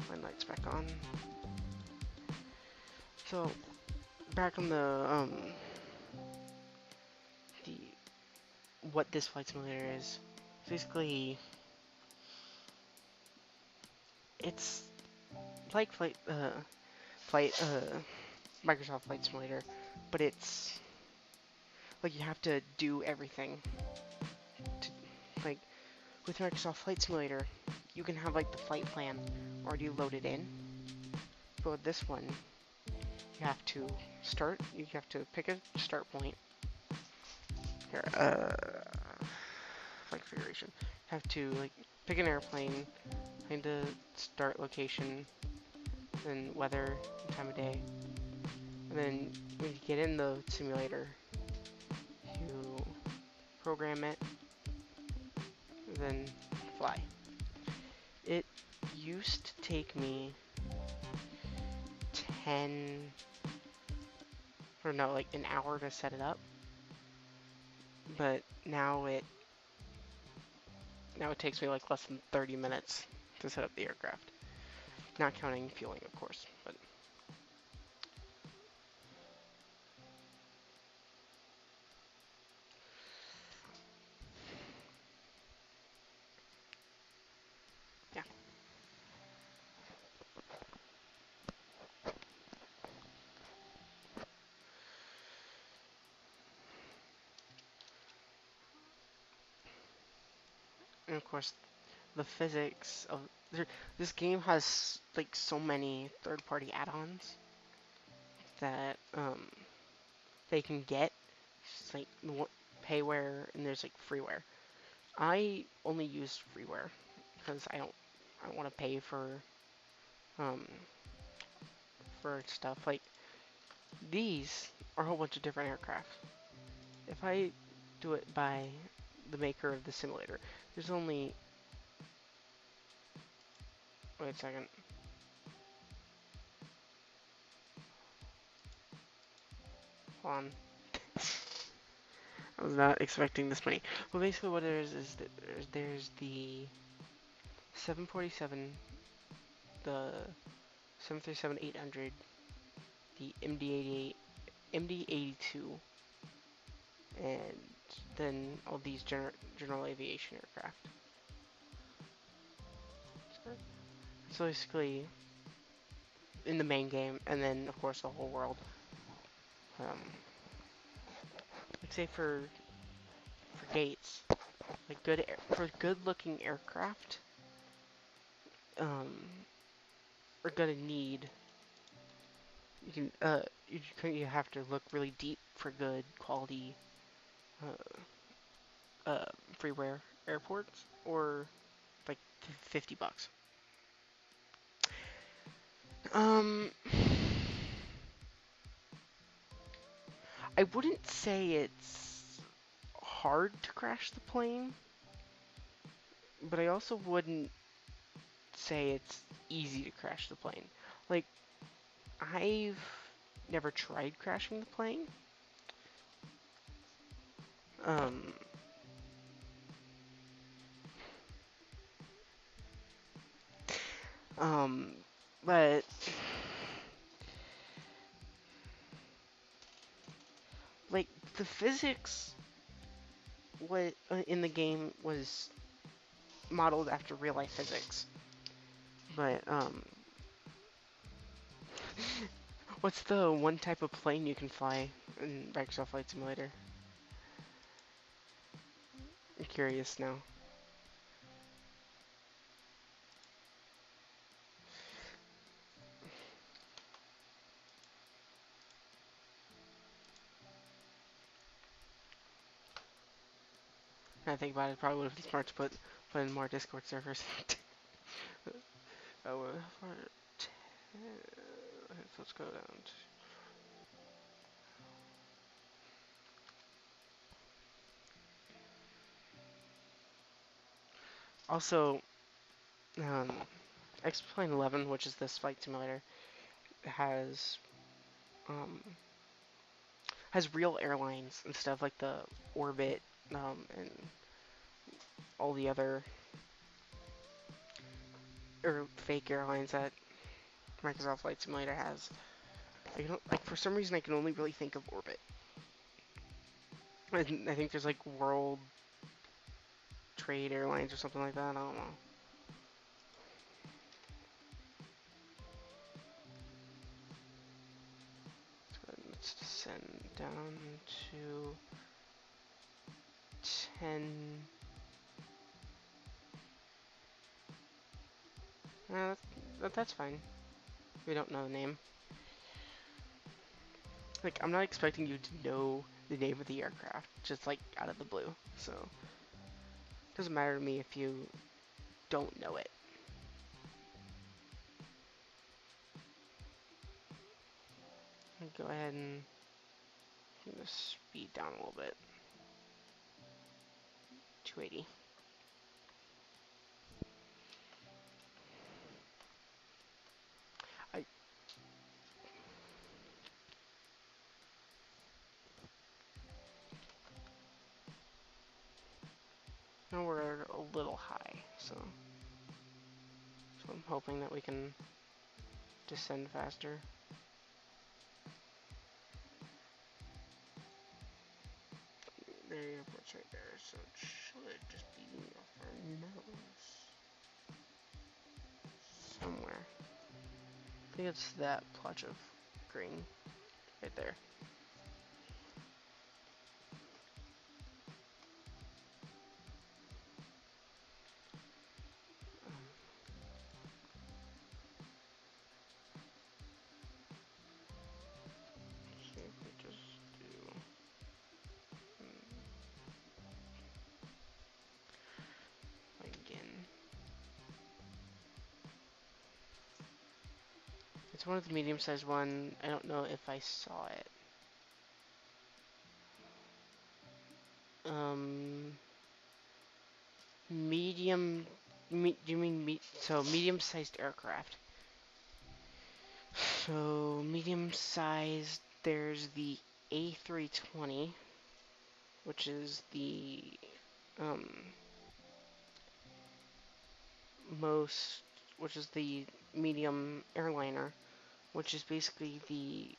my lights back on. So back on the what this flight simulator is. Basically, it's like flight Microsoft Flight Simulator, but it's like you have to do everything. To, like with Microsoft Flight Simulator, you can have like the flight plan already loaded in, but with this one, you have to start. You have to pick a start point. Here, flight configuration. You have to like pick an airplane, find a start location, then weather, and time of day, And then when you get in the simulator, you program it, then fly. It used to take me 10, or no, like an hour to set it up, but now it takes me like less than 30 minutes to set up the aircraft. Not counting fueling, of course, but yeah. And of course, the physics of this game has like so many third-party add-ons that they can get. It's like payware and there's like freeware. I only use freeware because I don't want to pay um for stuff like these are a whole bunch of different aircraft. If I do it by the maker of the simulator, there's only wait a second. Hold on. I was not expecting this many. Well, basically what there is that there's the 747, the 737-800, the MD-88, MD-82, and then all these general aviation aircraft. So basically, in the main game, and then of course the whole world. Like say for Gates, like for good-looking aircraft, are gonna need you have to look really deep for good quality uh, freeware airports, or like $50. Um, I wouldn't say it's hard to crash the plane, but I also wouldn't say it's easy to crash the plane. Like, I've never tried crashing the plane. Um, um, but like the physics what in the game was modeled after real life physics. But what's the one type of plane you can fly in Microsoft Flight Simulator? I'm curious now. I think about it, probably would have been smart to put in more Discord servers. Oh, let's go down. Also, Xplane 11, which is this flight simulator, has um, real airlines and stuff like the Orbit and all the other fake airlines that Microsoft Flight Simulator has. Like for some reason I can only really think of Orbit. I think there's like World Trade Airlines or something like that. I don't know. Let's descend down to 10. That's fine. We don't know the name. Like, I'm not expecting you to know the name of the aircraft, just like out of the blue. So, it doesn't matter to me if you don't know it. Go ahead and bring the speed down a little bit. 280. Now we're a little high, so I'm hoping that we can descend faster. The airport's right there, so it should just be off our nose. Somewhere. I think it's that plotch of green right there. See if we just do again. It's one of the medium-sized one. I don't know if I saw it. Medium. Do you mean so medium-sized aircraft? So medium-sized. There's the A320, which is the which is the medium airliner, which is basically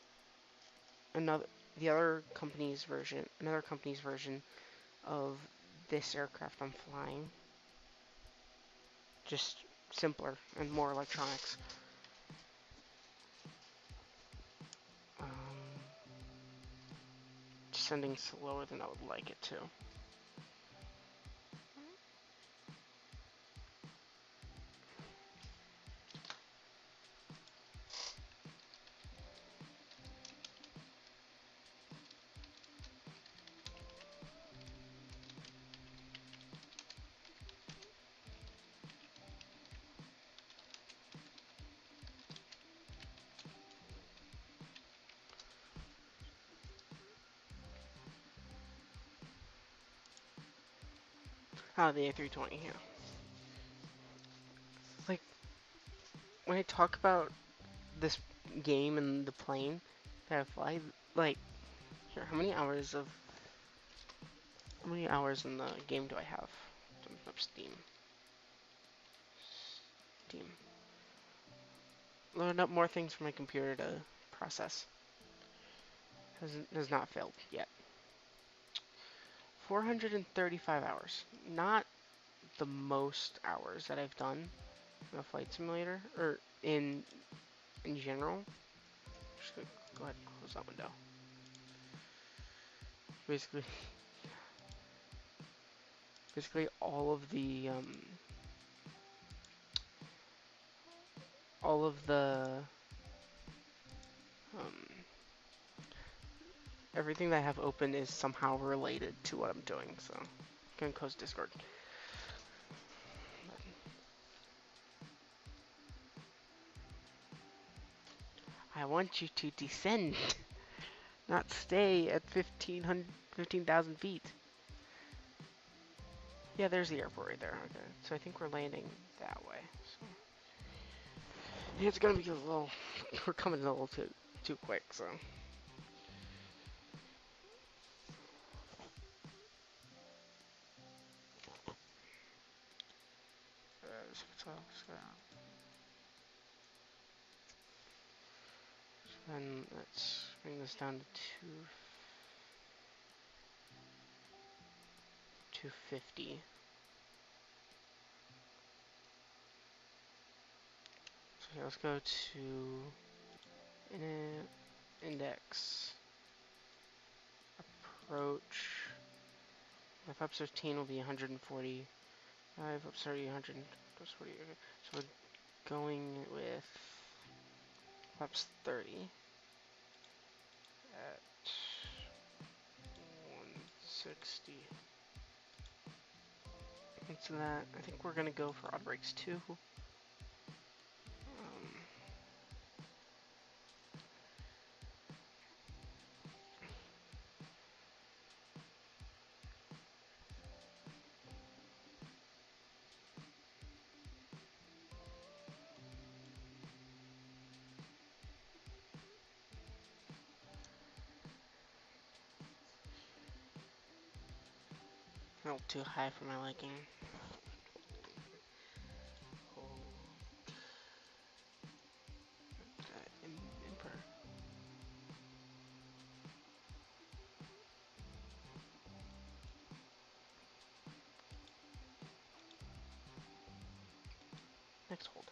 another company's version of this aircraft I'm flying. Just simpler and more electronics. Descending slower than I would like it to. The A320, yeah. Like, when I talk about this game and the plane that I fly, like, here, how many hours in the game do I have? Open up Steam. Load up more things for my computer to process. Has not failed yet. 435 hours. Not the most hours that I've done in a flight simulator, or in general. Just gonna go ahead and close that window. Basically all of the everything that I have open is somehow related to what I'm doing, so I'm gonna close Discord. I want you to descend, not stay at 15,000 feet. Yeah, there's the airport right there. Okay, so I think we're landing that way. So yeah, it's gonna be a little. We're coming a little too quick, so. And let's bring this down to 250. So yeah, let's go to index approach. My flaps 15 will be 140. 5 flaps 30, 100 plus 40. Okay. So we're going with flaps 30 at 160. So that, I think we're gonna go for odd brakes too. A little too high for my liking. Oh. Emperor. Next hold.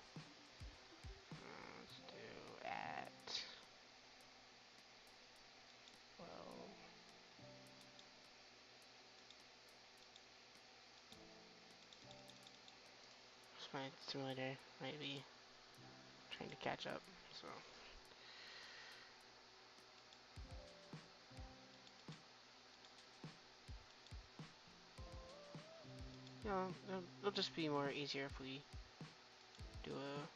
Let's do at 12. My simulator might be trying to catch up, so. You know, it'll just be more easier if we do a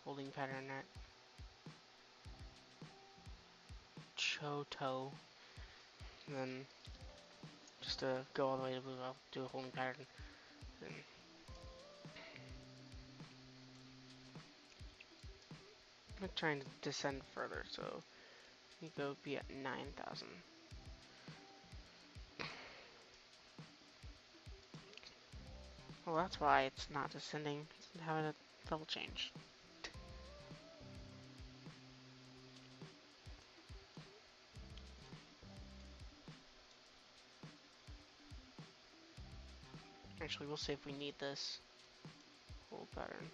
holding pattern at Choto, and then just to go all the way to blue, I'll do a holding pattern. And I'm trying to descend further, so you go be at 9,000. Well, that's why it's not descending. It's having a level change. Actually, we'll see if we need this hold pattern.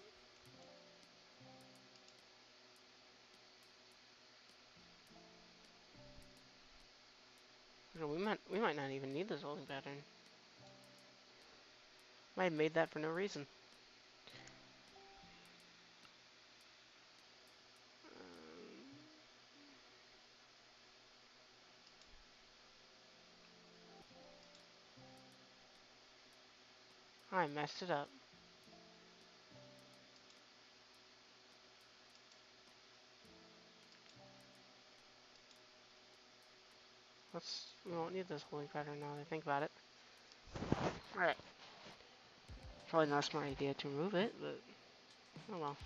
You know, we might not even need this holding pattern. Might have made that for no reason. I messed it up. We won't need this holding pattern now that I think about it. Alright. Probably not a smart idea to remove it, but oh well.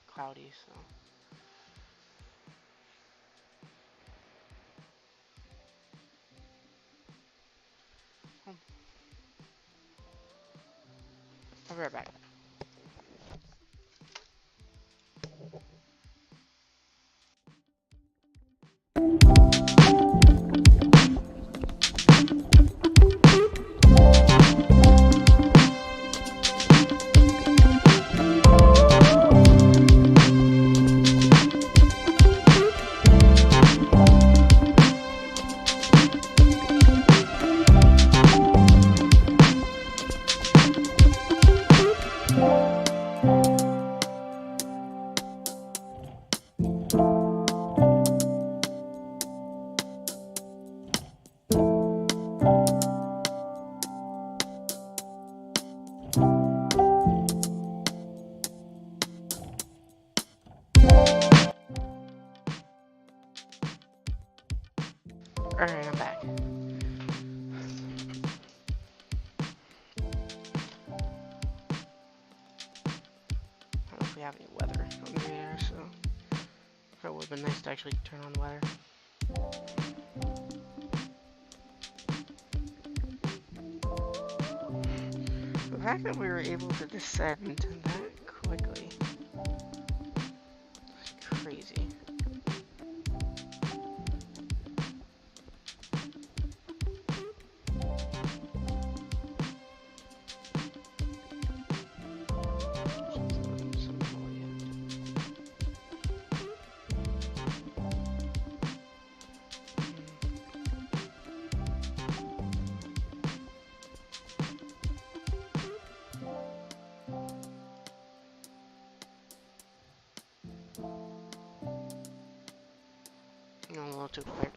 Cloudy, so. I'll be right back. Alright, I'm back. I don't know if we have any weather on the radar, so that would have been nice to actually turn on the weather. The fact that we were able to descend that quickly is crazy. A little too quick.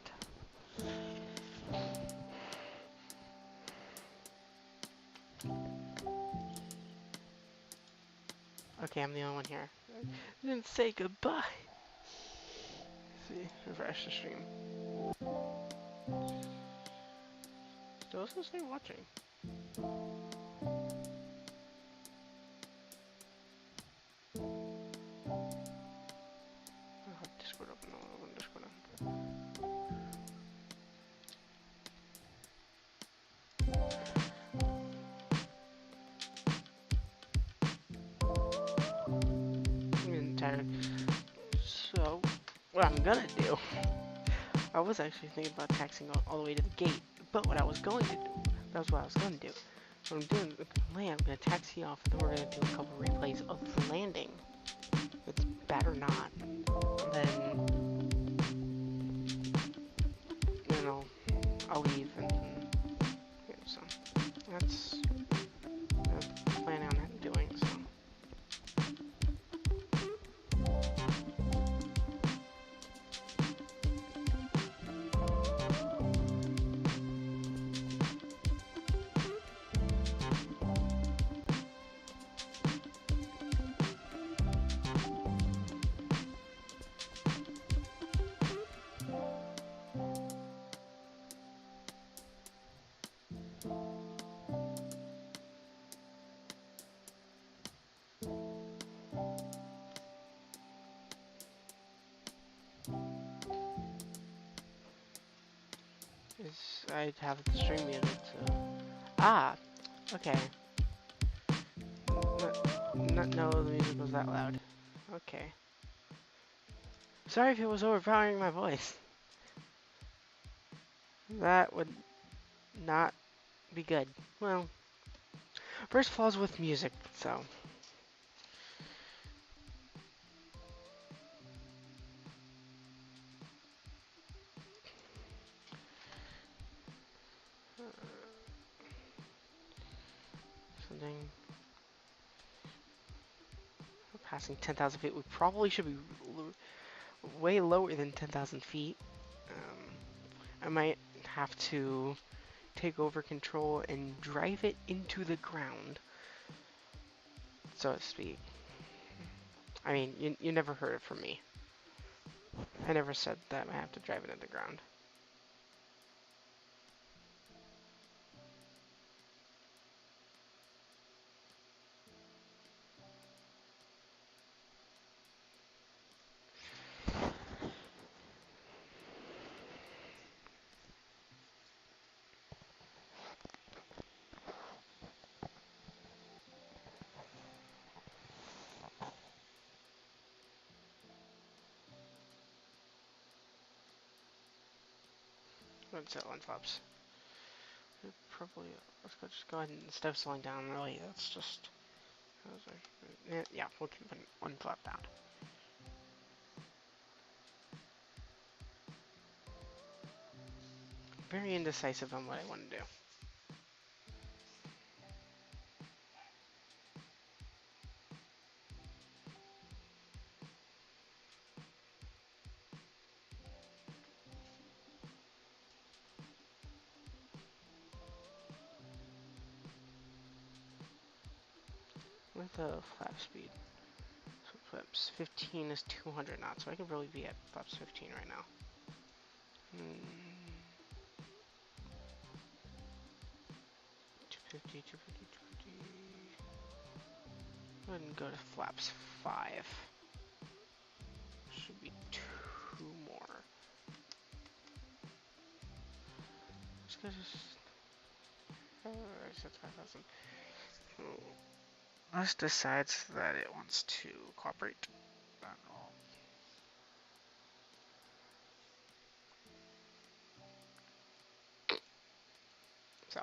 Okay, I'm the only one here. I didn't say goodbye. Let's see, refresh the stream. Still supposed to say watching. tired. So, what I'm gonna do, I was actually thinking about taxiing all the way to the gate, but what I was going to do, that's what I was gonna do. What I'm doing, I'm gonna taxi off, and then we're gonna do a couple replays of the landing. If it's bad or not. And then, you know, I'll leave, and yeah, so that's what I'm planning on doing, so. I'd have the stream muted, so. Ah! Okay. Not know the music was that loud. Okay. Sorry if it was overpowering my voice. That would not be good. Well, first falls with music, so. Something. We're passing 10,000 feet. We probably should be way lower than 10,000 feet. I might have to take over control and drive it into the ground, so to speak. I mean, you never heard it from me. I never said that I have to drive it into the ground. Let's set one flaps. Probably, just go ahead and instead of slowing down, really, that's just, yeah, we'll keep one flap down. Very indecisive on what I want to do. With the flap speed, so flaps 15 is 200 knots, so I could really be at flaps 15 right now. 250, 250, 250. Go ahead and go to flaps 5. Should be 2 more. Just go I said 5,000. This decides that it wants to cooperate. So.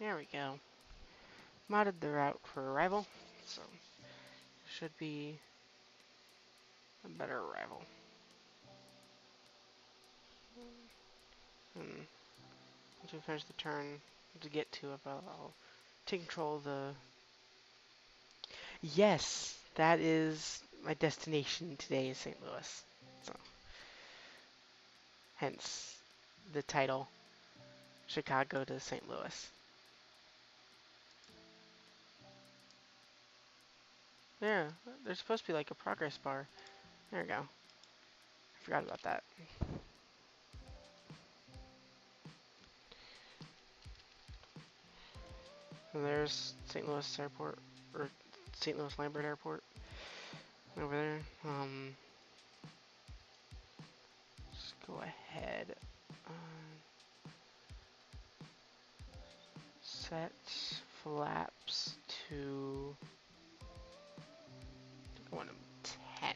There we go. Modded the route for arrival, so should be a better arrival. And once we finish the turn to get to it, I'll take control of the... Yes, that is my destination today, is St. Louis. So, hence the title, Chicago to St. Louis. Yeah, there's supposed to be like a progress bar. There we go. I forgot about that. And there's St. Louis Airport, or St. Louis Lambert Airport over there. Let's go ahead. Set flaps to 10.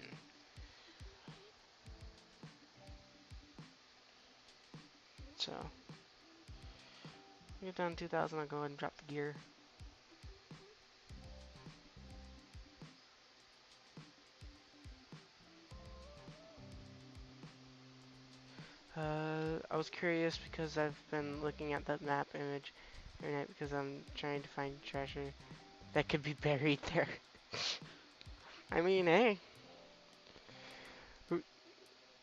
So, get down 2,000, I'll go ahead and drop the gear. I was curious because I've been looking at that map image every night because I'm trying to find treasure that could be buried there. I mean, hey,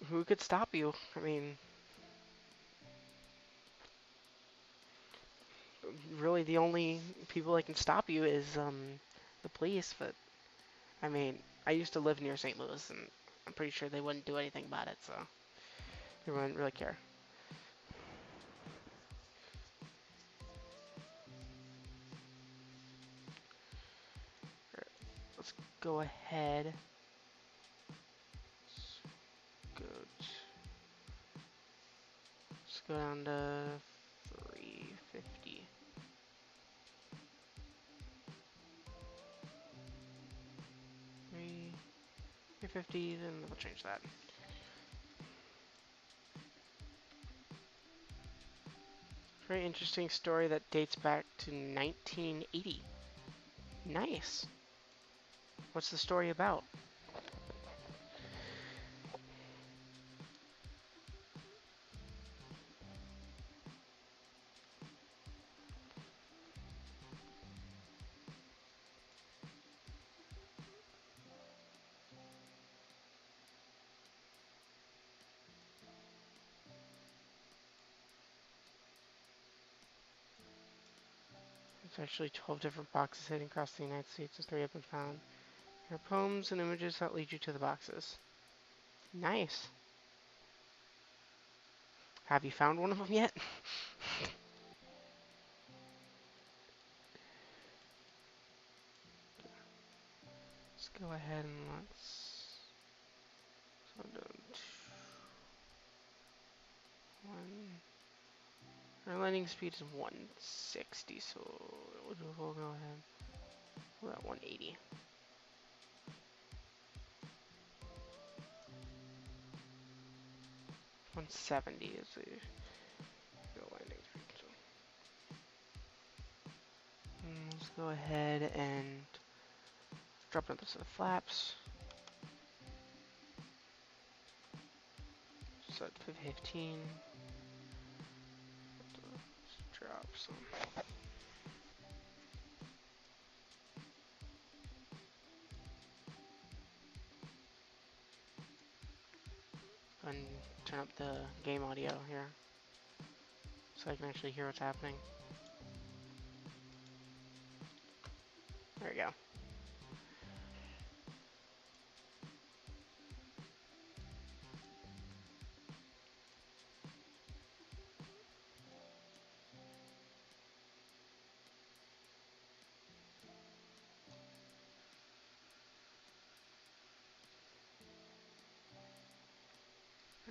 who could stop you? I mean, really the only people that can stop you is the police, but I mean, I used to live near St. Louis and I'm pretty sure they wouldn't do anything about it, so they wouldn't really care. Let's go ahead. Let's go down to 350. 350, then we'll change that. Very interesting story that dates back to 1980. Nice. What's the story about? There's actually 12 different boxes hidden across the United States, and 3 have been found. There are poems and images that lead you to the boxes. Nice. Have you found one of them yet? Let's go ahead and let's... So our landing speed is 160, so we'll go ahead. We're at 180. 170 is the landing speed. So. Let's go ahead and drop another set of flaps. Set 15. Let's drop some. And turn up the game audio here so I can actually hear what's happening. There we go.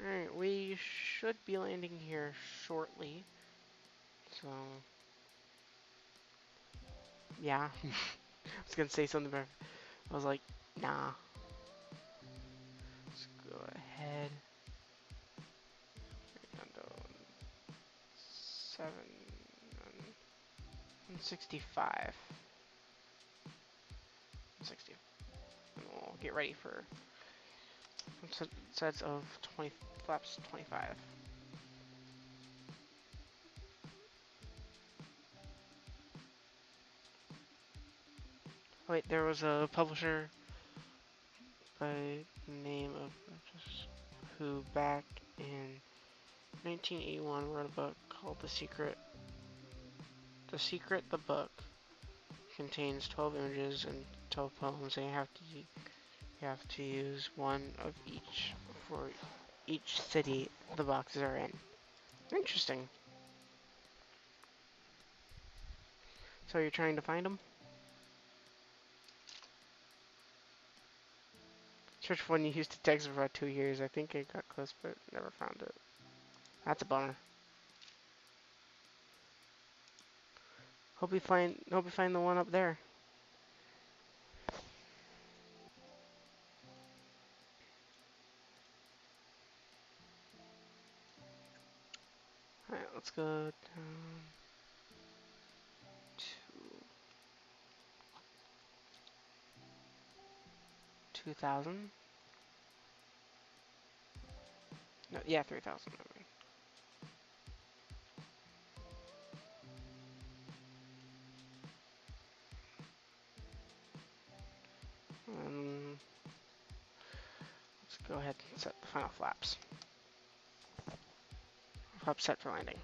Alright, we should be landing here shortly. So, yeah. I was gonna say something, but I was like, nah. Let's go ahead. Down to 165. 160. and we'll get ready for sets of 20 flaps 25. Wait, there was a publisher by the name of who back in 1981 wrote a book called The Secret. The Secret, the book, contains 12 images and 12 poems, and you have to use one of each for each city the boxes are in. Interesting. So you're trying to find them? Search for one you used to text for about 2 years. I think I got close, but never found it. That's a bummer. Hope you find the one up there. Alright, let's go down to 2,000. No, yeah, 3,000. Let's go ahead and set the final flaps. Flap set for landing.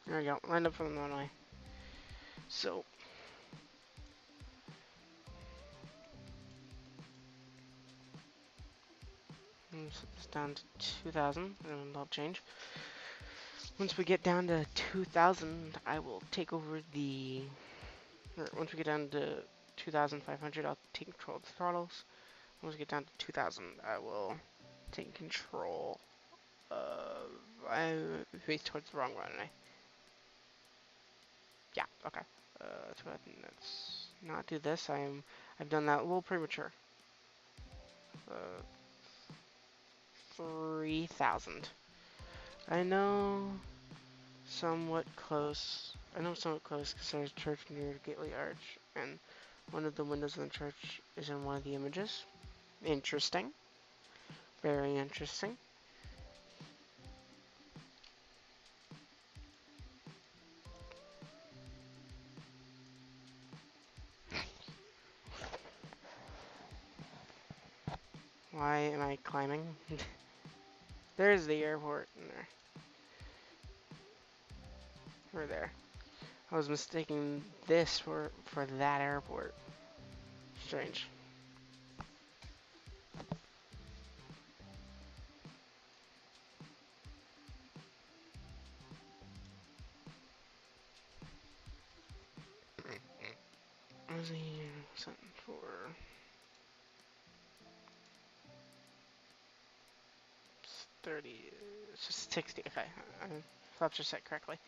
There we go. Lined up from the runway. So set this down to 2,000, and that'll change. Once we get down to 2,000, I will take over the. Or once we get down to 2,500, I'll take control of the throttles. Once we get down to 2,000, I will take control of. I face towards the wrong runway. Yeah. Okay. Let's go ahead and let's not do this. I've done that a little premature. 3,000. I know somewhat close. I know somewhat close because there's a church near Gateway Arch, and one of the windows in the church is in one of the images. Interesting. Very interesting. Why am I climbing? There's the airport in there. We're there. I was mistaking this for that airport. Strange. Where's the something for? It's 30. It's just 60. Okay. Flaps are set correctly.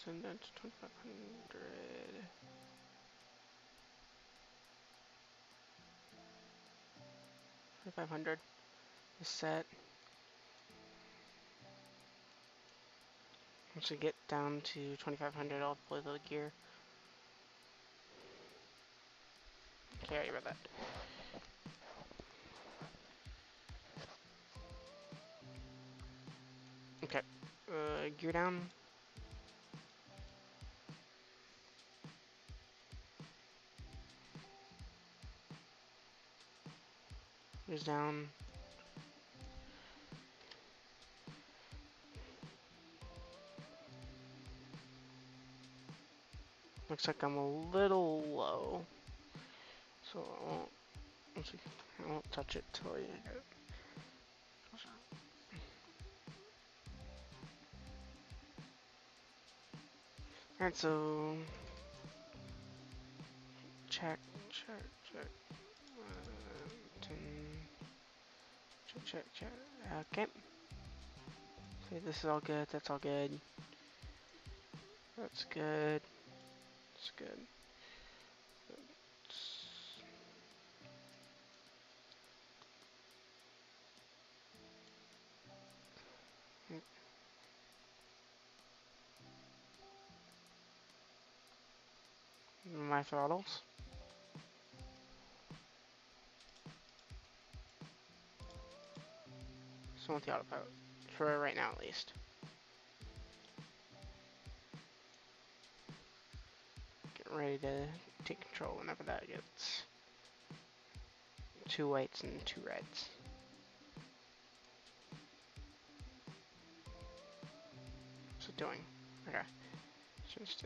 Send that to 2,500. 2,500 is set. Once we get down to 2,500, I'll deploy the gear. Okay, I already read that. Okay. Gear down. Gears down. Looks like I'm a little low. So I won't touch it till you get it. Alright, so check. 10, Check. Okay. Okay, this is all good. That's all good. That's good. That's good. My throttles. So with the autopilot. For right now, at least. Getting ready to take control whenever that gets 2 whites and 2 reds. What's it doing? Okay. Just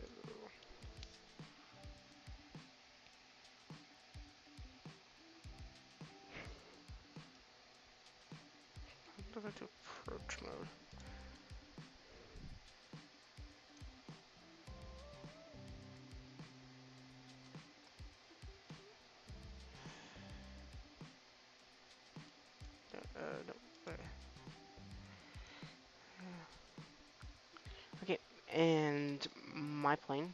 I'll go to approach mode. No, okay, and my plane.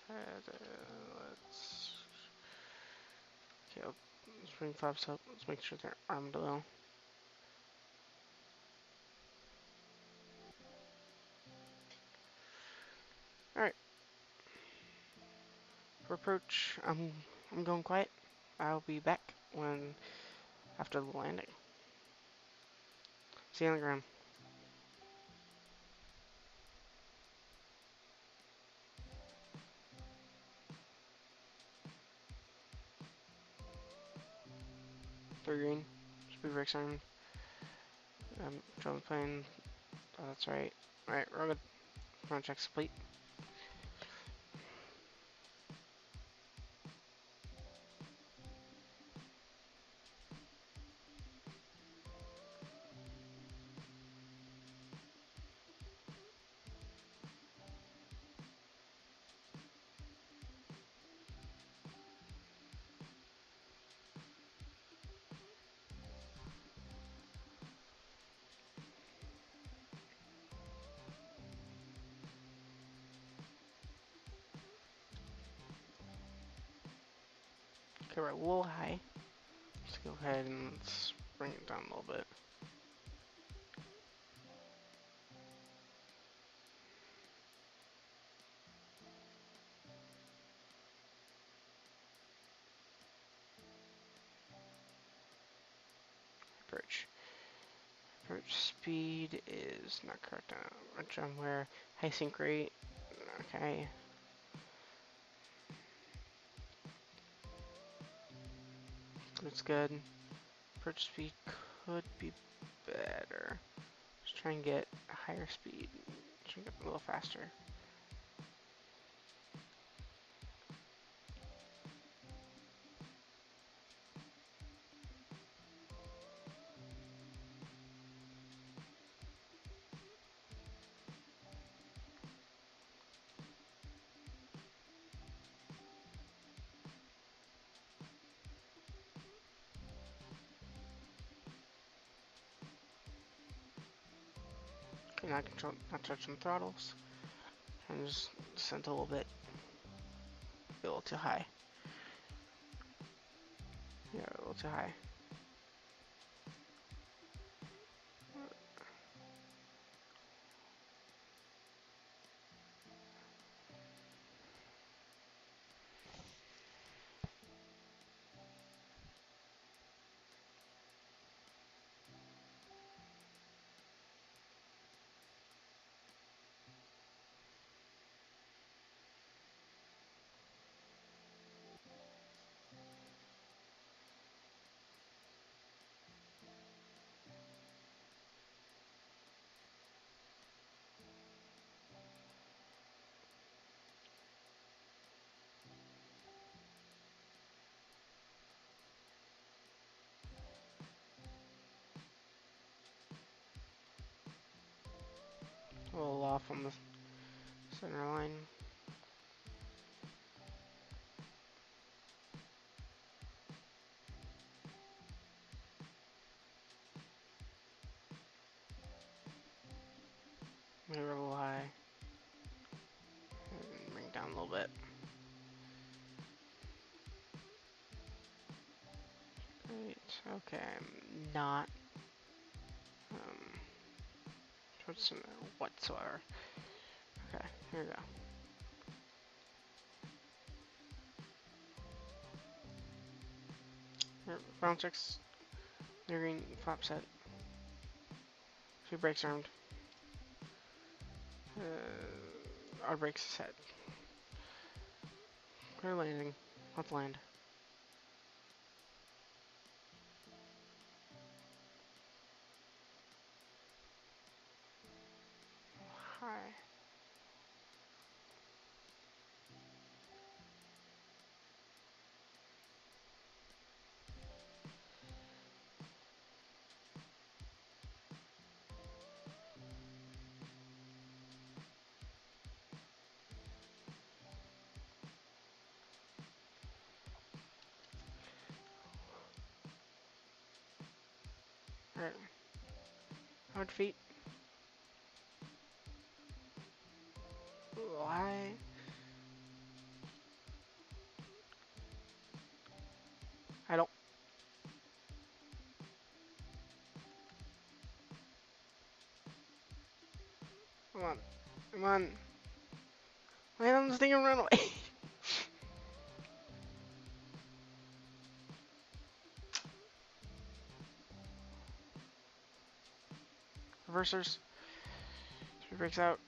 Let's. Okay, let's bring flaps up. Let's make sure they're armed well. Alright. For approach, I'm going quiet. I'll be back when after the landing. See you on the ground. Third green. Speed brakes armed. Control the plane. Oh, that's right. Alright, we're good. Front check's complete. Okay, we're a little high. Let's go ahead and let's bring it down a little bit. Approach. Approach speed is not correct. On where high sync rate. Okay. That's good. Approach speed could be better. Just try and get a higher speed. Try and get a little faster. Okay, not touching throttles. And just descend a little bit. A little too high. Yeah, a little too high. little off on the center line. Maybe a little high. And bring it down a little bit. Great. Okay, I'm not towards center whatsoever. Okay, here we go. Here, round 6. Near green, flop set. 2 brakes armed. Our brakes set. Clear landing. Let's land. Hi. Alright. 100 feet. Why? I don't. Come on. Come on. Land on this thing and run away. Reversers. 3 brakes out.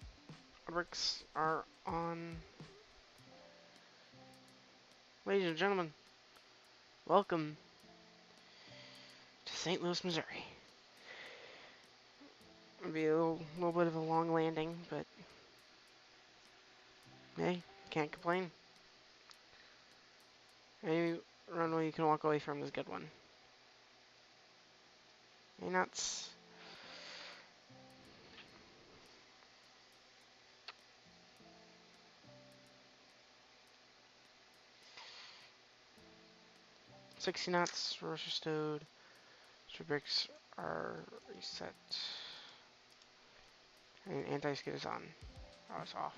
Our brakes are on. Ladies and gentlemen, welcome to St. Louis, Missouri. It'll be a little bit of a long landing, but hey, can't complain. Any runway you can walk away from is a good one. Hey, nuts. $60 knots, reverser stowed. 3 brakes are reset. And anti-skid is on. Oh, it's off.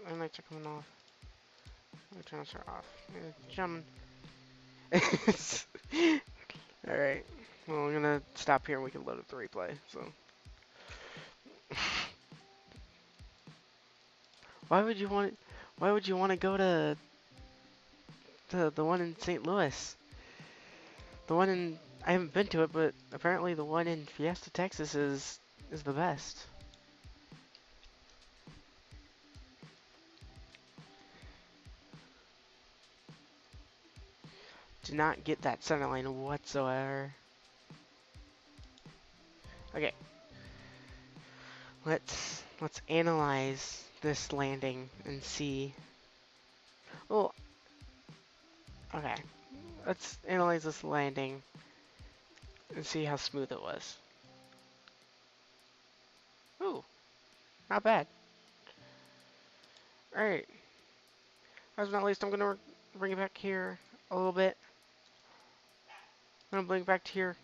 Land lights are coming off. Turns are off. Gentlemen. Alright. Well, I'm gonna stop here and we can load up the replay, so. Why would you want to go to the one in St. Louis? The one in, I haven't been to it, but apparently the one in Fiesta, Texas is the best. Do not get that center line whatsoever. Okay. Let's analyze this landing and see. Well, okay. Let's analyze this landing and see how smooth it was. Ooh, not bad. Alright. Last but not least, I'm gonna bring it back here a little bit. I'm gonna bring it back to here.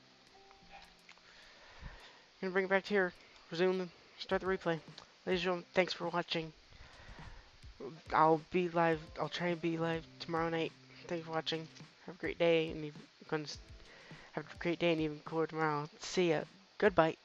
I'm gonna bring it back to here. Resume, start the replay. Ladies and gentlemen, thanks for watching. I'll be live. I'll try and be live tomorrow night. Thanks for watching. Have a great day, and have a great day, and even cooler tomorrow. See ya. Goodbye.